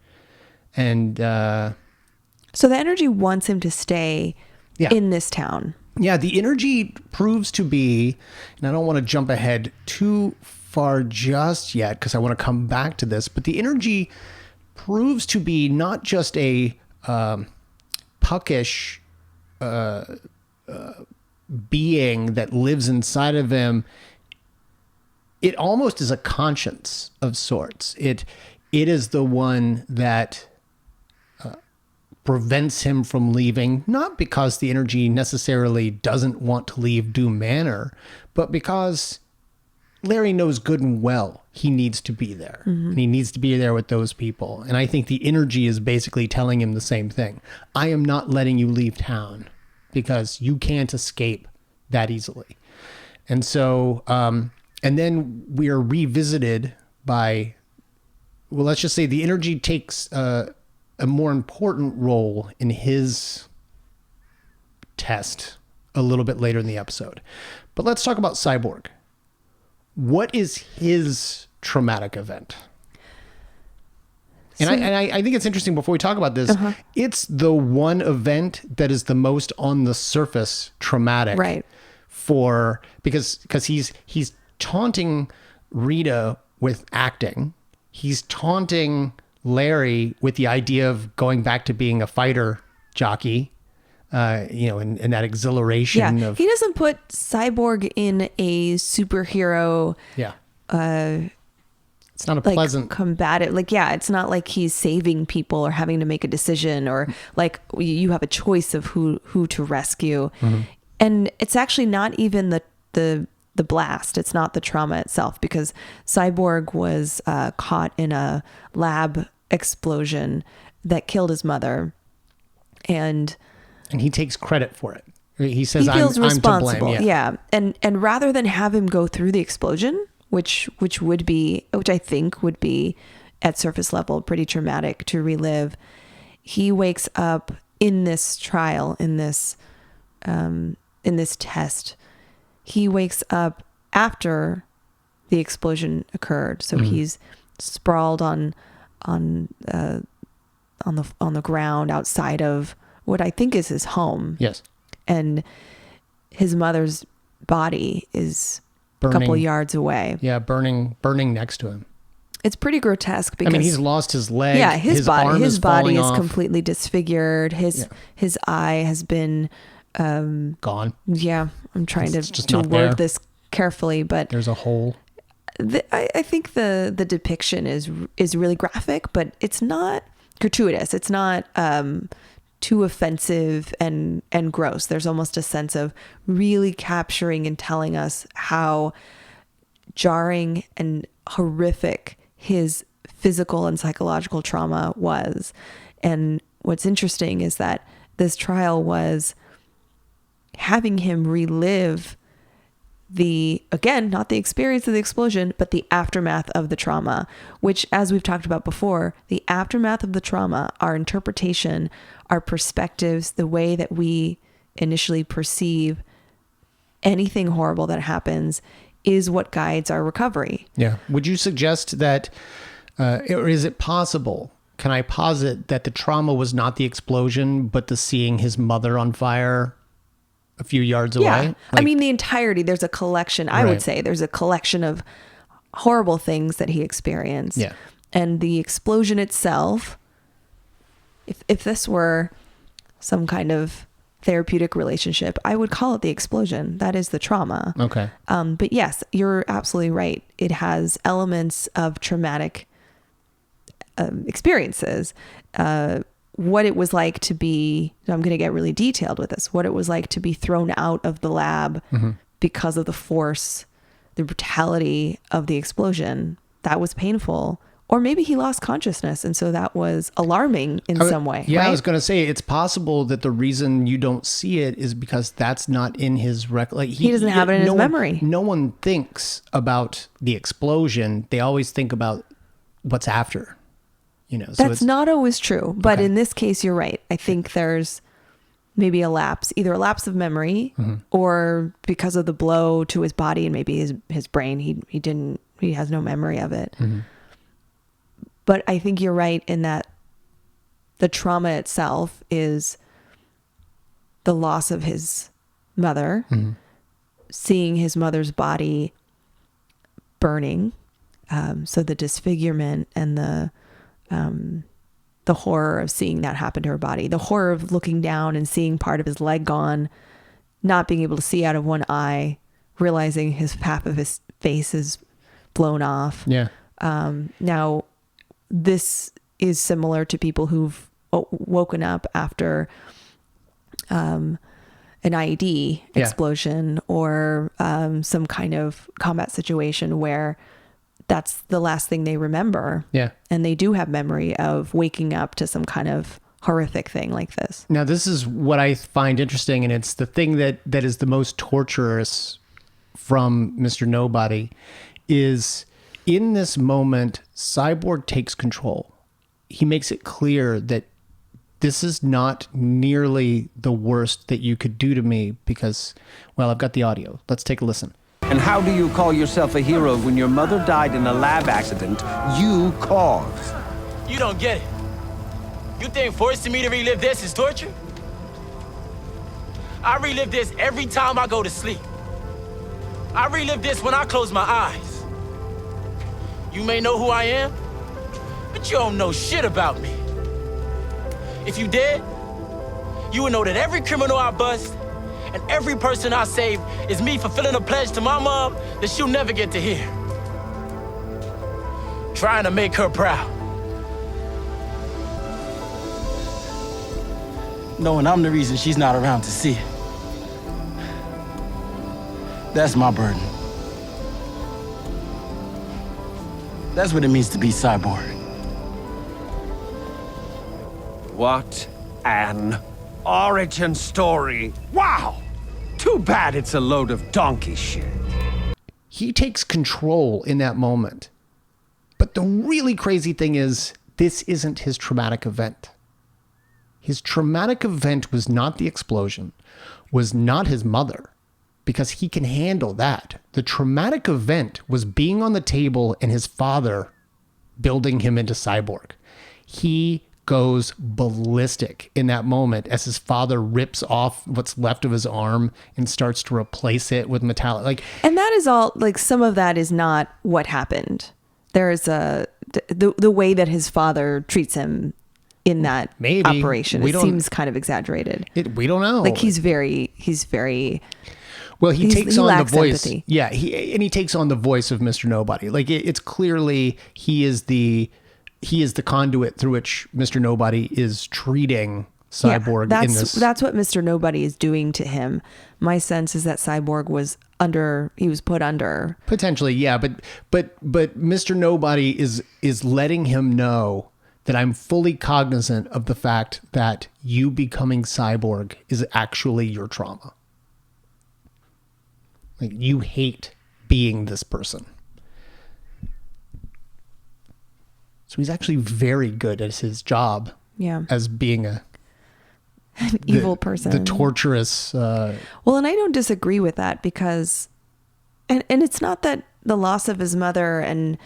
Speaker 2: And
Speaker 3: so the energy wants him to stay in this town.
Speaker 2: Yeah, the energy proves to be, and I don't want to jump ahead too far just yet because I want to come back to this, but the energy proves to be not just a puckish being that lives inside of him. It almost is a conscience of sorts. It is the one that prevents him from leaving, not because the energy necessarily doesn't want to leave Doom Manor, but because Larry knows good and well he needs to be there. Mm-hmm. And he needs to be there with those people. And I think the energy is basically telling him the same thing. I am not letting you leave town because you can't escape that easily. And so, and then we are revisited by, well, let's just say the energy takes a more important role in his test a little bit later in the episode. But let's talk about Cyborg. What is his traumatic event? And I think it's interesting before we talk about this, it's the one event that is the most on the surface traumatic.
Speaker 3: Right.
Speaker 2: Because he's taunting Rita with acting. He's taunting Larry with the idea of going back to being a fighter jockey, and that exhilaration of...
Speaker 3: He doesn't put Cyborg in a superhero...
Speaker 2: Yeah. It's not a pleasant...
Speaker 3: combative. It's not like he's saving people or having to make a decision or like you have a choice of who to rescue. Mm-hmm. And it's actually not even the blast. It's not the trauma itself, because Cyborg was caught in a lab explosion that killed his mother. And
Speaker 2: he takes credit for it. He says,
Speaker 3: he feels responsible.
Speaker 2: I'm to blame.
Speaker 3: Yeah. And rather than have him go through the explosion, which I think would be at surface level pretty traumatic to relive, he wakes up in this trial, in this test. He wakes up after the explosion occurred, so he's sprawled on the ground outside of what I think is his home.
Speaker 2: Yes.
Speaker 3: And his mother's body is
Speaker 2: burning,
Speaker 3: a couple yards away.
Speaker 2: Yeah, burning next to him.
Speaker 3: It's pretty grotesque because
Speaker 2: he's lost his leg.
Speaker 3: Yeah, his body is
Speaker 2: off.
Speaker 3: completely disfigured. His eye has been
Speaker 2: gone.
Speaker 3: Yeah, I'm trying to word
Speaker 2: there.
Speaker 3: this carefully, but
Speaker 2: there's a hole.
Speaker 3: I think the depiction is really graphic, but it's not gratuitous. It's not too offensive and gross. There's almost a sense of really capturing and telling us how jarring and horrific his physical and psychological trauma was. And what's interesting is that this trial was having him relive not the experience of the explosion, but the aftermath of the trauma, which, as we've talked about before, the aftermath of the trauma, our interpretation, our perspectives, the way that we initially perceive anything horrible that happens is what guides our recovery.
Speaker 2: Yeah. Would you suggest that, or is it possible, can I posit that the trauma was not the explosion, but the seeing his mother on fire a few yards
Speaker 3: Yeah.
Speaker 2: away.
Speaker 3: I mean, the entirety, there's a collection, I
Speaker 2: Right.
Speaker 3: would say there's a collection of horrible things that he experienced.
Speaker 2: Yeah.
Speaker 3: And the explosion itself, if this were some kind of therapeutic relationship, I would call it the explosion. That is the trauma.
Speaker 2: Okay.
Speaker 3: But yes, you're absolutely right. It has elements of traumatic experiences. What it was like to be, I'm going to get really detailed with this, what it was like to be thrown out of the lab because of the force, the brutality of the explosion. That was painful. Or maybe he lost consciousness, and so that was alarming in some way.
Speaker 2: Yeah,
Speaker 3: right?
Speaker 2: I was going to say it's possible that the reason you don't see it is because that's not in his
Speaker 3: He doesn't have it in his memory.
Speaker 2: No one thinks about the explosion. They always think about what's after. You know,
Speaker 3: That's not always true, but in this case, you're right. I think there's maybe either a lapse of memory, or because of the blow to his body and maybe his brain, he has no memory of it. But I think you're right in that the trauma itself is the loss of his mother, seeing his mother's body burning. So the disfigurement and the horror of seeing that happen to her body, the horror of looking down and seeing part of his leg gone, not being able to see out of one eye, realizing half of his face is blown off.
Speaker 2: Yeah.
Speaker 3: Now, this is similar to people who've woken up after an IED explosion or some kind of combat situation where that's the last thing they remember.
Speaker 2: Yeah.
Speaker 3: And they do have memory of waking up to some kind of horrific thing like this.
Speaker 2: Now, this is what I find interesting, and it's the thing that is the most torturous from Mr. Nobody is in this moment, Cyborg takes control. He makes it clear that this is not nearly the worst that you could do to me because, well, I've got the audio. Let's take a listen.
Speaker 1: And how do you call yourself a hero when your mother died in a lab accident you caused?
Speaker 8: You don't get it. You think forcing me to relive this is torture? I relive this every time I go to sleep. I relive this when I close my eyes. You may know who I am, but you don't know shit about me. If you did, you would know that every criminal I bust and every person I save is me fulfilling a pledge to my mom that she'll never get to hear. Trying to make her proud. Knowing I'm the reason she's not around to see it. That's my burden. That's what it means to be Cyborg.
Speaker 1: What an origin story. Wow! Too bad it's a load of donkey shit.
Speaker 2: He takes control in that moment. But the really crazy thing is, this isn't his traumatic event. His traumatic event was not the explosion, was not his mother, because he can handle that. The traumatic event was being on the table and his father building him into Cyborg. He goes ballistic in that moment as his father rips off what's left of his arm and starts to replace it with metallic.
Speaker 3: And that is all, some of that is not what happened. There is the way that his father treats him in that operation. It seems kind of exaggerated.
Speaker 2: We don't know.
Speaker 3: He's very
Speaker 2: well, he takes on the voice.
Speaker 3: Empathy.
Speaker 2: Yeah, he takes on the voice of Mr. Nobody. It's clearly he is the conduit through which Mr. Nobody is treating Cyborg in this.
Speaker 3: That's what Mr. Nobody is doing to him. My sense is that Cyborg was put under.
Speaker 2: Potentially, yeah, but Mr. Nobody is letting him know that I'm fully cognizant of the fact that you becoming Cyborg is actually your trauma. You hate being this person. So he's actually very good at his job.
Speaker 3: Yeah.
Speaker 2: As being an
Speaker 3: evil person.
Speaker 2: The torturous.
Speaker 3: Well, and I don't disagree with that because, and it's not that the loss of his mother and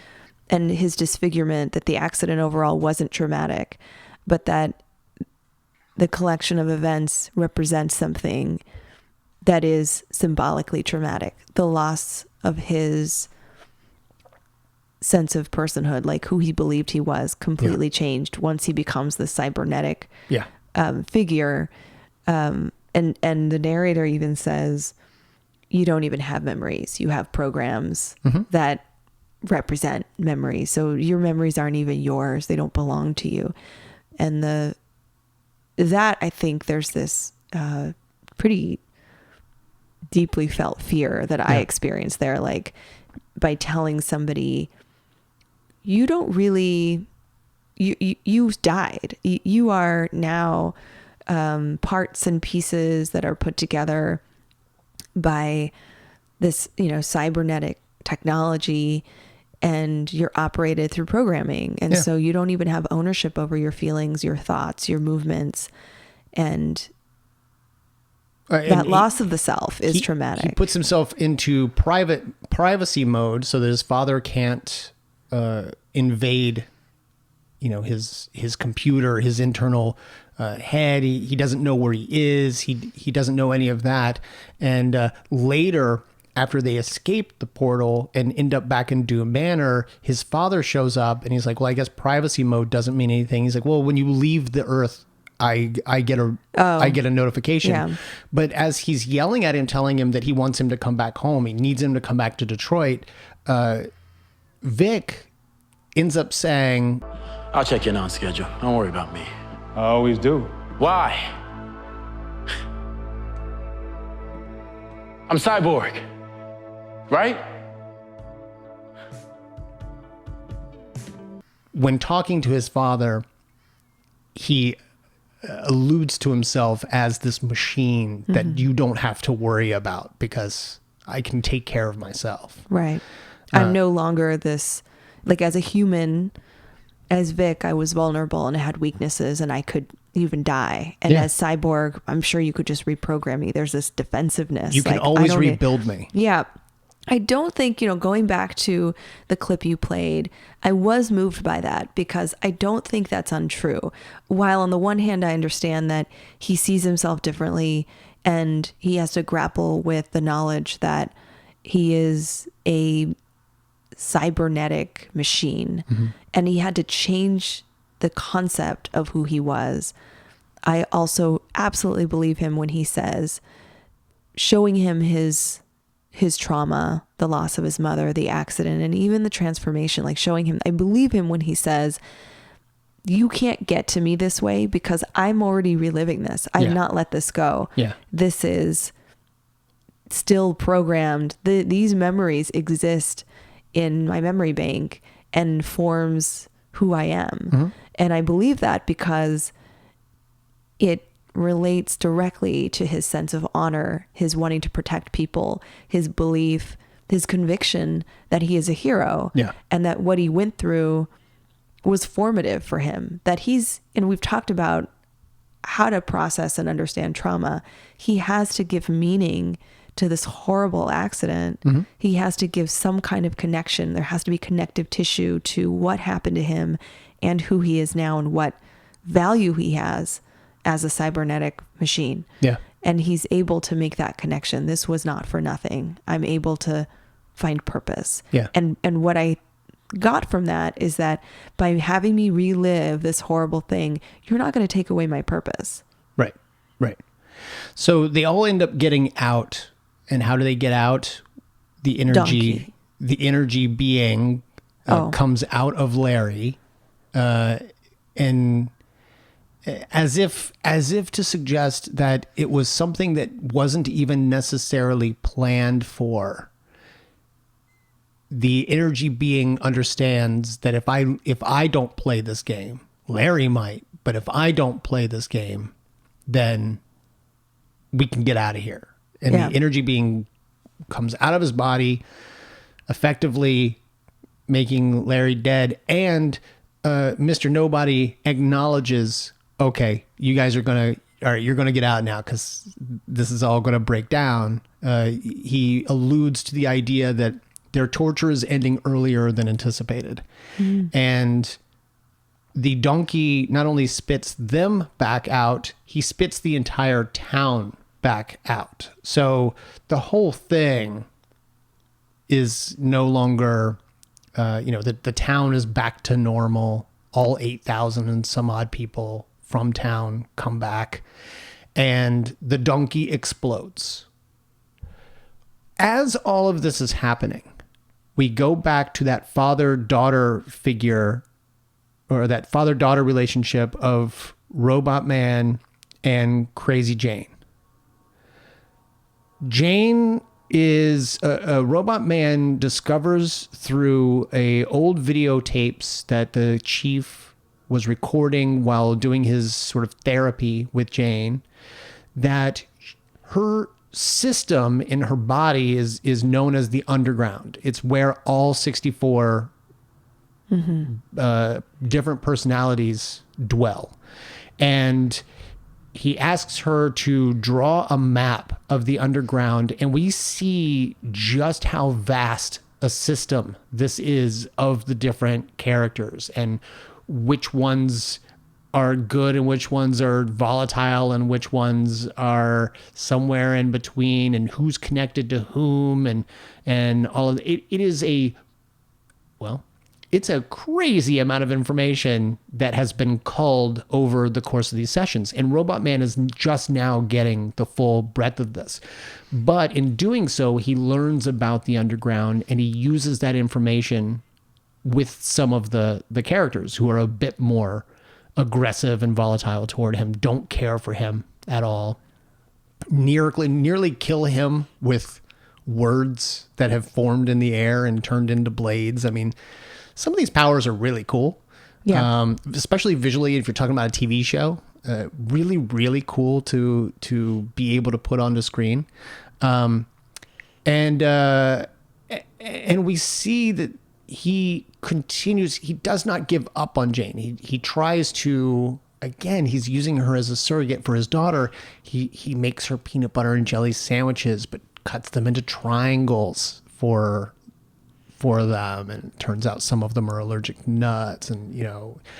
Speaker 3: his disfigurement, that the accident overall wasn't traumatic, but that the collection of events represents something that is symbolically traumatic. The loss of his sense of personhood, like who he believed he was, completely changed once he becomes the cybernetic figure. And the narrator even says, you don't even have memories. You have programs that represent memories. So your memories aren't even yours. They don't belong to you. And that I think there's this pretty deeply felt fear that I experienced there. Like by telling somebody, you don't really, you died. You are now parts and pieces that are put together by this, cybernetic technology, and you're operated through programming. And so you don't even have ownership over your feelings, your thoughts, your movements. And that loss of the self is traumatic.
Speaker 2: He puts himself into privacy mode so that his father can't invade, his computer, his internal head. He doesn't know where he is. He doesn't know any of that. And later, after they escape the portal and end up back in Doom Manor, his father shows up and he's like, well, I guess privacy mode doesn't mean anything. He's like, well, when you leave the Earth, I get a notification. Yeah. But as he's yelling at him, telling him that he wants him to come back home, he needs him to come back to Detroit, Vic ends up saying,
Speaker 8: I'll check in on schedule. Don't worry about me.
Speaker 7: I always do.
Speaker 8: Why? I'm Cyborg. Right?
Speaker 2: When talking to his father, he alludes to himself as this machine that you don't have to worry about because I can take care of myself.
Speaker 3: Right. I'm no longer this, like as a human, as Vic, I was vulnerable and I had weaknesses and I could even die. And as Cyborg, I'm sure you could just reprogram me. There's this defensiveness.
Speaker 2: You can always rebuild me.
Speaker 3: Yeah. I don't think, going back to the clip you played, I was moved by that because I don't think that's untrue. While on the one hand, I understand that he sees himself differently and he has to grapple with the knowledge that he is a cybernetic machine and he had to change the concept of who he was. I also absolutely believe him when he says, showing him his trauma, the loss of his mother, the accident, and even the transformation, like showing him, I believe him when he says, you can't get to me this way because I'm already reliving this. I've not let this go.
Speaker 2: Yeah.
Speaker 3: This is still programmed. These memories exist in my memory bank and forms who I am. And I believe that because it relates directly to his sense of honor, his wanting to protect people, his belief, his conviction that he is a hero, and that what he went through was formative for him. That and we've talked about how to process and understand trauma. He has to give meaning to this horrible accident. He has to give some kind of connection. There has to be connective tissue to what happened to him and who he is now and what value he has as a cybernetic machine.
Speaker 2: Yeah.
Speaker 3: And he's able to make that connection. This was not for nothing. I'm able to find purpose.
Speaker 2: Yeah.
Speaker 3: And what I got from that is that by having me relive this horrible thing, you're not going to take away my purpose.
Speaker 2: Right. Right. So they all end up getting out. And how do they get out? The energy being comes out of Larry, and as if to suggest that it was something that wasn't even necessarily planned for. The energy being understands that if I don't play this game, Larry might, but if I don't play this game, then we can get out of here. And the energy being comes out of his body, effectively making Larry dead. And Mr. Nobody acknowledges, okay, you guys are all right, you're going to get out now because this is all going to break down. He alludes to the idea that their torture is ending earlier than anticipated. And the donkey not only spits them back out, he spits the entire town back out. So the whole thing is no longer, the town is back to normal. All 8,000 and some odd people from town come back, and the donkey explodes. As all of this is happening, we go back to that father-daughter figure, or that father-daughter relationship of Robot Man and Crazy Jane. Jane is a Robot Man discovers through old videotapes that the chief was recording while doing his sort of therapy with Jane, that her system in her body is known as the underground. It's where all 64 different personalities dwell. And he asks her to draw a map of the underground, and we see just how vast a system this is of the different characters, and which ones are good and which ones are volatile and which ones are somewhere in between, and who's connected to whom, and all of it. It is it's a crazy amount of information that has been culled over the course of these sessions. And Robot Man is just now getting the full breadth of this. But in doing so, he learns about the underground, and he uses that information with some of the characters who are a bit more aggressive and volatile toward him, don't care for him at all, nearly kill him with words that have formed in the air and turned into blades. I mean, some of these powers are really cool. Yeah. Especially visually, if you're talking about a TV show, really, really cool to be able to put onto screen. And we see that he continues, he does not give up on Jane. He tries to, again, he's using her as a surrogate for his daughter. He makes her peanut butter and jelly sandwiches, but cuts them into triangles for them, and it turns out some of them are allergic nuts, and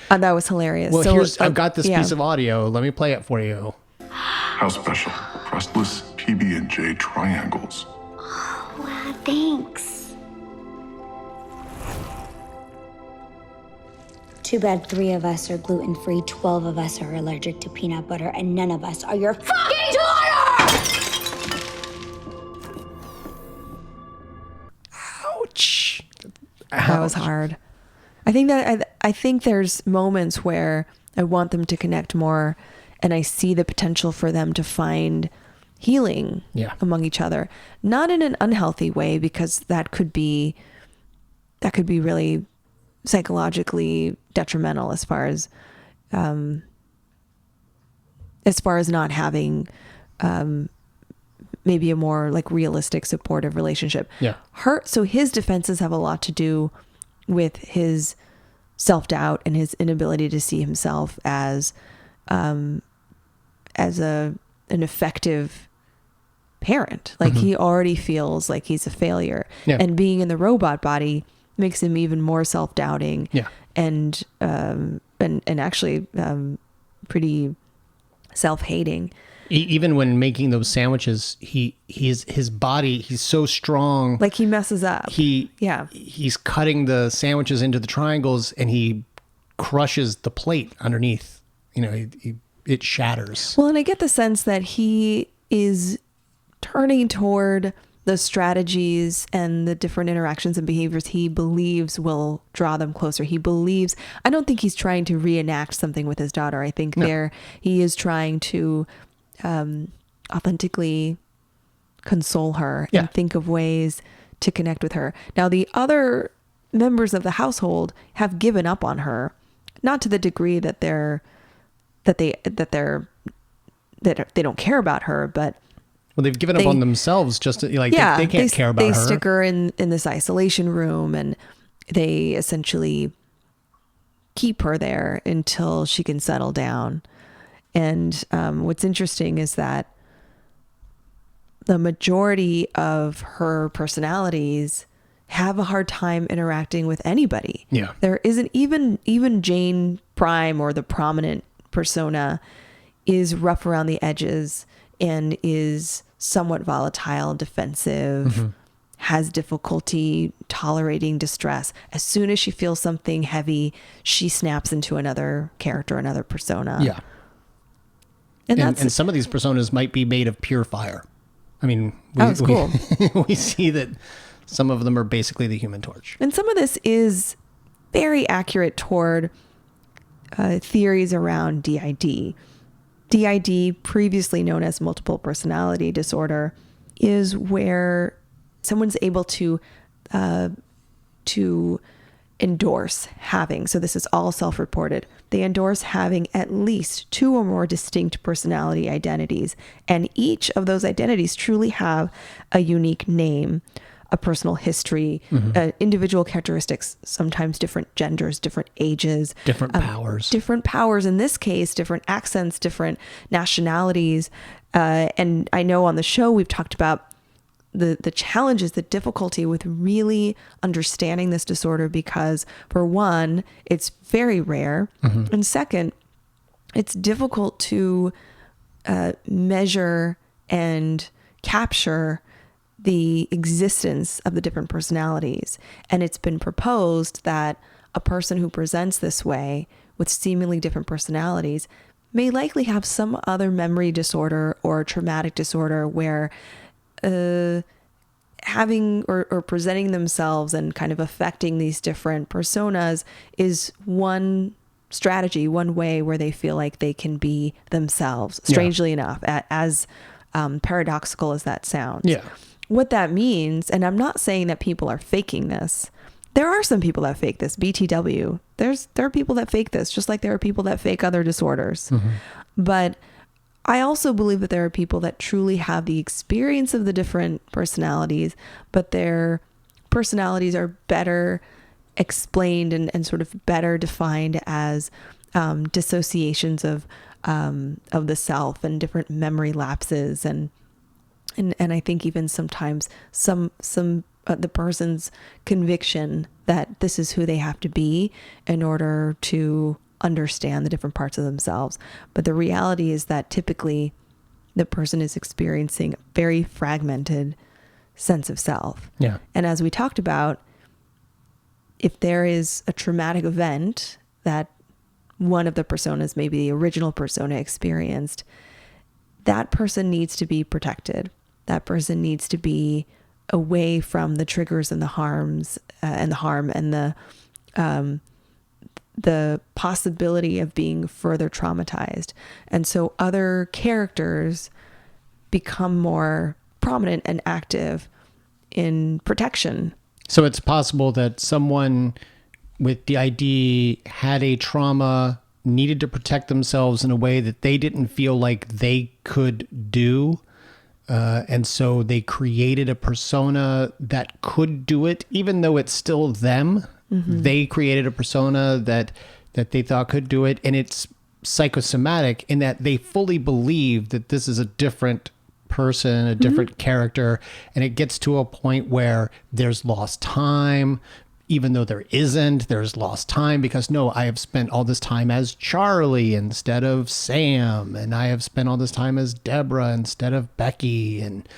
Speaker 3: that was hilarious.
Speaker 2: Well,
Speaker 3: so
Speaker 2: I've got this piece of audio. Let me play it for you.
Speaker 9: How special. Crustless PB&J triangles.
Speaker 6: Oh, wow, thanks. Too bad 3 of us are gluten-free, 12 of us are allergic to peanut butter, and none of us are your fucking daughter!
Speaker 2: Ouch.
Speaker 3: That was hard. I think there's moments where I want them to connect more, and I see the potential for them to find healing among each other, not in an unhealthy way, because that could be really psychologically detrimental as far as not having maybe a more like realistic supportive relationship. Yeah. So his defenses have a lot to do with his self-doubt and his inability to see himself as an effective parent. Like he already feels like he's a failure, and being in the robot body makes him even more self-doubting. Yeah. And actually pretty self-hating.
Speaker 2: Even when making those sandwiches, his body, he's so strong.
Speaker 3: Like he messes up.
Speaker 2: He's cutting the sandwiches into the triangles, and he crushes the plate underneath. It shatters.
Speaker 3: Well, and I get the sense that he is turning toward the strategies and the different interactions and behaviors he believes will draw them closer. I don't think he's trying to reenact something with his daughter. I think he is trying to authentically console her and think of ways to connect with her. Now, the other members of the household have given up on her, not to the degree that they don't care about her, but
Speaker 2: they've given up on themselves. Just they can't care about her. They
Speaker 3: stick her in this isolation room, and they essentially keep her there until she can settle down. And what's interesting is that the majority of her personalities have a hard time interacting with anybody. Yeah. There isn't even Jane Prime, or the prominent persona, is rough around the edges, and is somewhat volatile, defensive, has difficulty tolerating distress. As soon as she feels something heavy, she snaps into another character, another persona.
Speaker 2: Yeah. And some of these personas might be made of pure fire. I mean,
Speaker 3: cool.
Speaker 2: we see that some of them are basically the Human Torch.
Speaker 3: And some of this is very accurate toward theories around DID. DID, previously known as multiple personality disorder, is where someone's able to endorse having, so this is all self-reported, they endorse having at least 2 or more distinct personality identities, and each of those identities truly have a unique name, a personal history, individual characteristics, sometimes different genders, different ages,
Speaker 2: different powers.
Speaker 3: In this case, different accents, different nationalities. And I know on the show we've talked about the challenges, the difficulty with really understanding this disorder, because for one, it's very rare. And second, it's difficult to measure and capture the existence of the different personalities. And it's been proposed that a person who presents this way with seemingly different personalities may likely have some other memory disorder or traumatic disorder where having or presenting themselves and kind of affecting these different personas is one strategy, one way where they feel like they can be themselves, strangely enough, as paradoxical as that sounds.
Speaker 2: Yeah.
Speaker 3: What that means, and I'm not saying that people are faking this. There are some people that fake this. BTW. There are people that fake this, just like there are people that fake other disorders. But I also believe that there are people that truly have the experience of the different personalities, but their personalities are better explained and sort of better defined as dissociations of the self and different memory lapses and I think even sometimes some the person's conviction that this is who they have to be in order to understand the different parts of themselves. But the reality is that typically the person is experiencing a very fragmented sense of self.
Speaker 2: Yeah.
Speaker 3: And as we talked about, if there is a traumatic event that one of the personas, maybe the original persona, experienced, that person needs to be protected. That person needs to be away from the triggers and the harms and the harm and the possibility of being further traumatized. And so other characters become more prominent and active in protection.
Speaker 2: So it's possible that someone with DID had a trauma, needed to protect themselves in a way that they didn't feel like they could do. And so they created a persona that could do it, even though it's still them. They created a persona that they thought could do it. And it's psychosomatic in that they fully believe that this is a different person, a different character. And it gets to a point where there's lost time, even though there isn't. There's lost time because, no, I have spent all this time as Charlie instead of Sam, and I have spent all this time as Deborah instead of Becky, and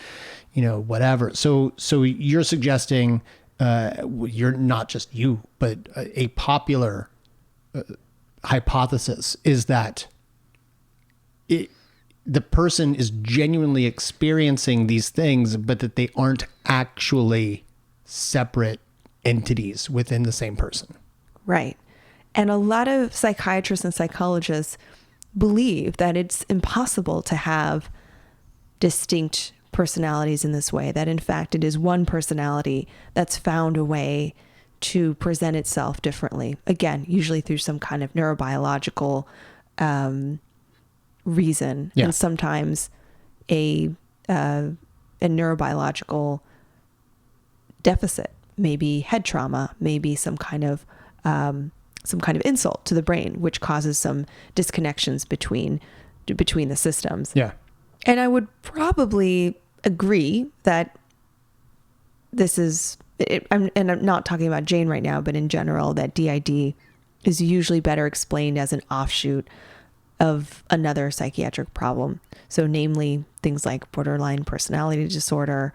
Speaker 2: whatever. So you're suggesting, you're not just you, but a popular hypothesis is that the person is genuinely experiencing these things, but that they aren't actually separate entities within the same person.
Speaker 3: Right. And a lot of psychiatrists and psychologists believe that it's impossible to have distinct personalities in this way, that in fact it is one personality that's found a way to present itself differently. Again, usually through some kind of neurobiological reason, and sometimes a neurobiological deficit. Maybe head trauma, maybe some kind of insult to the brain, which causes some disconnections between the systems.
Speaker 2: Yeah.
Speaker 3: And I would probably agree that this is, I'm not talking about Jane right now, but in general, that DID is usually better explained as an offshoot of another psychiatric problem. So namely things like borderline personality disorder,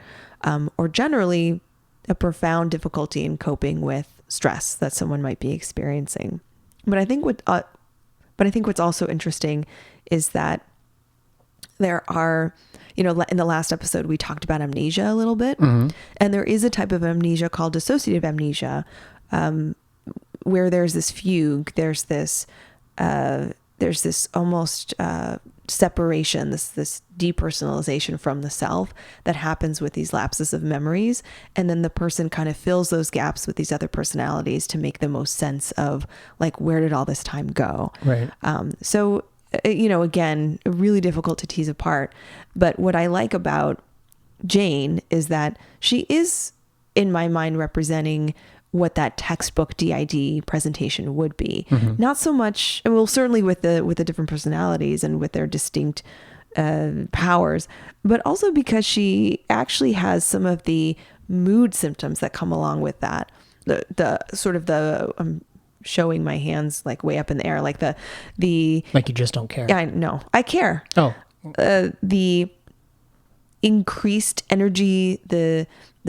Speaker 3: or generally a profound difficulty in coping with stress that someone might be experiencing. But I think what's also interesting is that there are, in the last episode, we talked about amnesia a little bit. And there is a type of amnesia called dissociative amnesia, where there's this fugue, there's this almost separation, this depersonalization from the self that happens with these lapses of memories. And then the person kind of fills those gaps with these other personalities to make the most sense of like, where did all this time go?
Speaker 2: Right.
Speaker 3: So, again, really difficult to tease apart. But what I like about Jane is that she is, in my mind, representing what that textbook DID presentation would be. Not so much, well, certainly with the different personalities and with their distinct powers, but also because she actually has some of the mood symptoms that come along with that. The sort of I'm showing my hands like way up in the air, like the
Speaker 2: like you just don't care.
Speaker 3: Yeah, I know. I care.
Speaker 2: Oh,
Speaker 3: the increased energy, the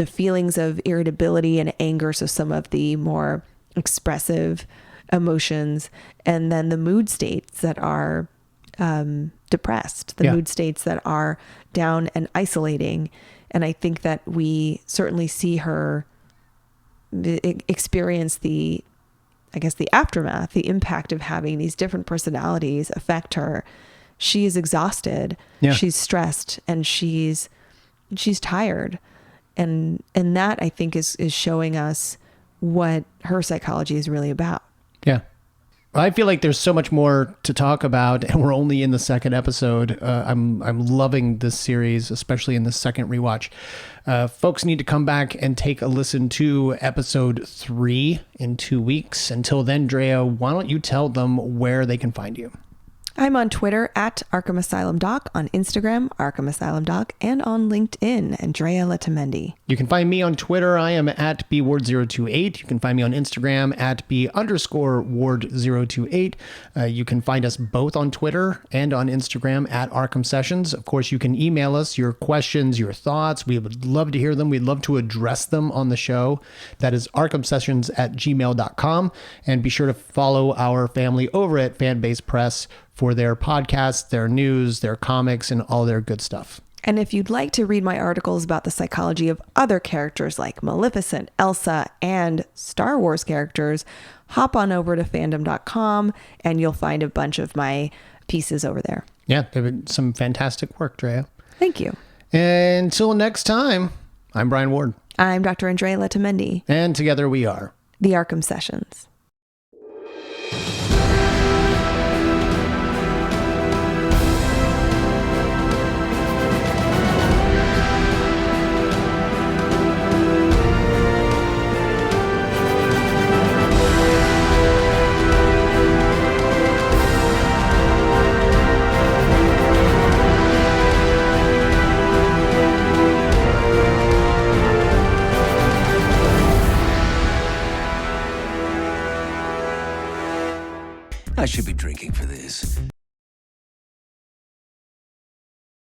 Speaker 3: feelings of irritability and anger, so some of the more expressive emotions, and then the mood states that are depressed, the mood states that are down and isolating. And I think that we certainly see her experience the aftermath, the impact of having these different personalities affect her. She is exhausted, she's stressed, and she's tired. And that, I think, is showing us what her psychology is really about.
Speaker 2: Yeah. I feel like there's so much more to talk about, and we're only in the second episode. I'm loving this series, especially in the second rewatch. Folks need to come back and take a listen to episode 3 in 2 weeks. Until then, Drea, why don't you tell them where they can find you?
Speaker 3: I'm on Twitter at Arkham Asylum Doc, on Instagram, Arkham Asylum Doc, and on LinkedIn, Andrea Letamendi.
Speaker 2: You can find me on Twitter. I am at bward028. You can find me on Instagram at b_ward028. You can find us both on Twitter and on Instagram at Arkham Sessions. Of course, you can email us your questions, your thoughts. We would love to hear them. We'd love to address them on the show. That is arkhamsessions@gmail.com. And be sure to follow our family over at Fanbase Press for their podcasts, their news, their comics, and all their good stuff.
Speaker 3: And if you'd like to read my articles about the psychology of other characters like Maleficent, Elsa, and Star Wars characters, hop on over to fandom.com and you'll find a bunch of my pieces over there.
Speaker 2: Yeah, they've been some fantastic work, Drea.
Speaker 3: Thank you.
Speaker 2: And until next time, I'm Brian Ward.
Speaker 3: I'm Dr. Andrea Letamendi.
Speaker 2: And together we are
Speaker 3: the Arkham Sessions.
Speaker 1: I should be drinking for this.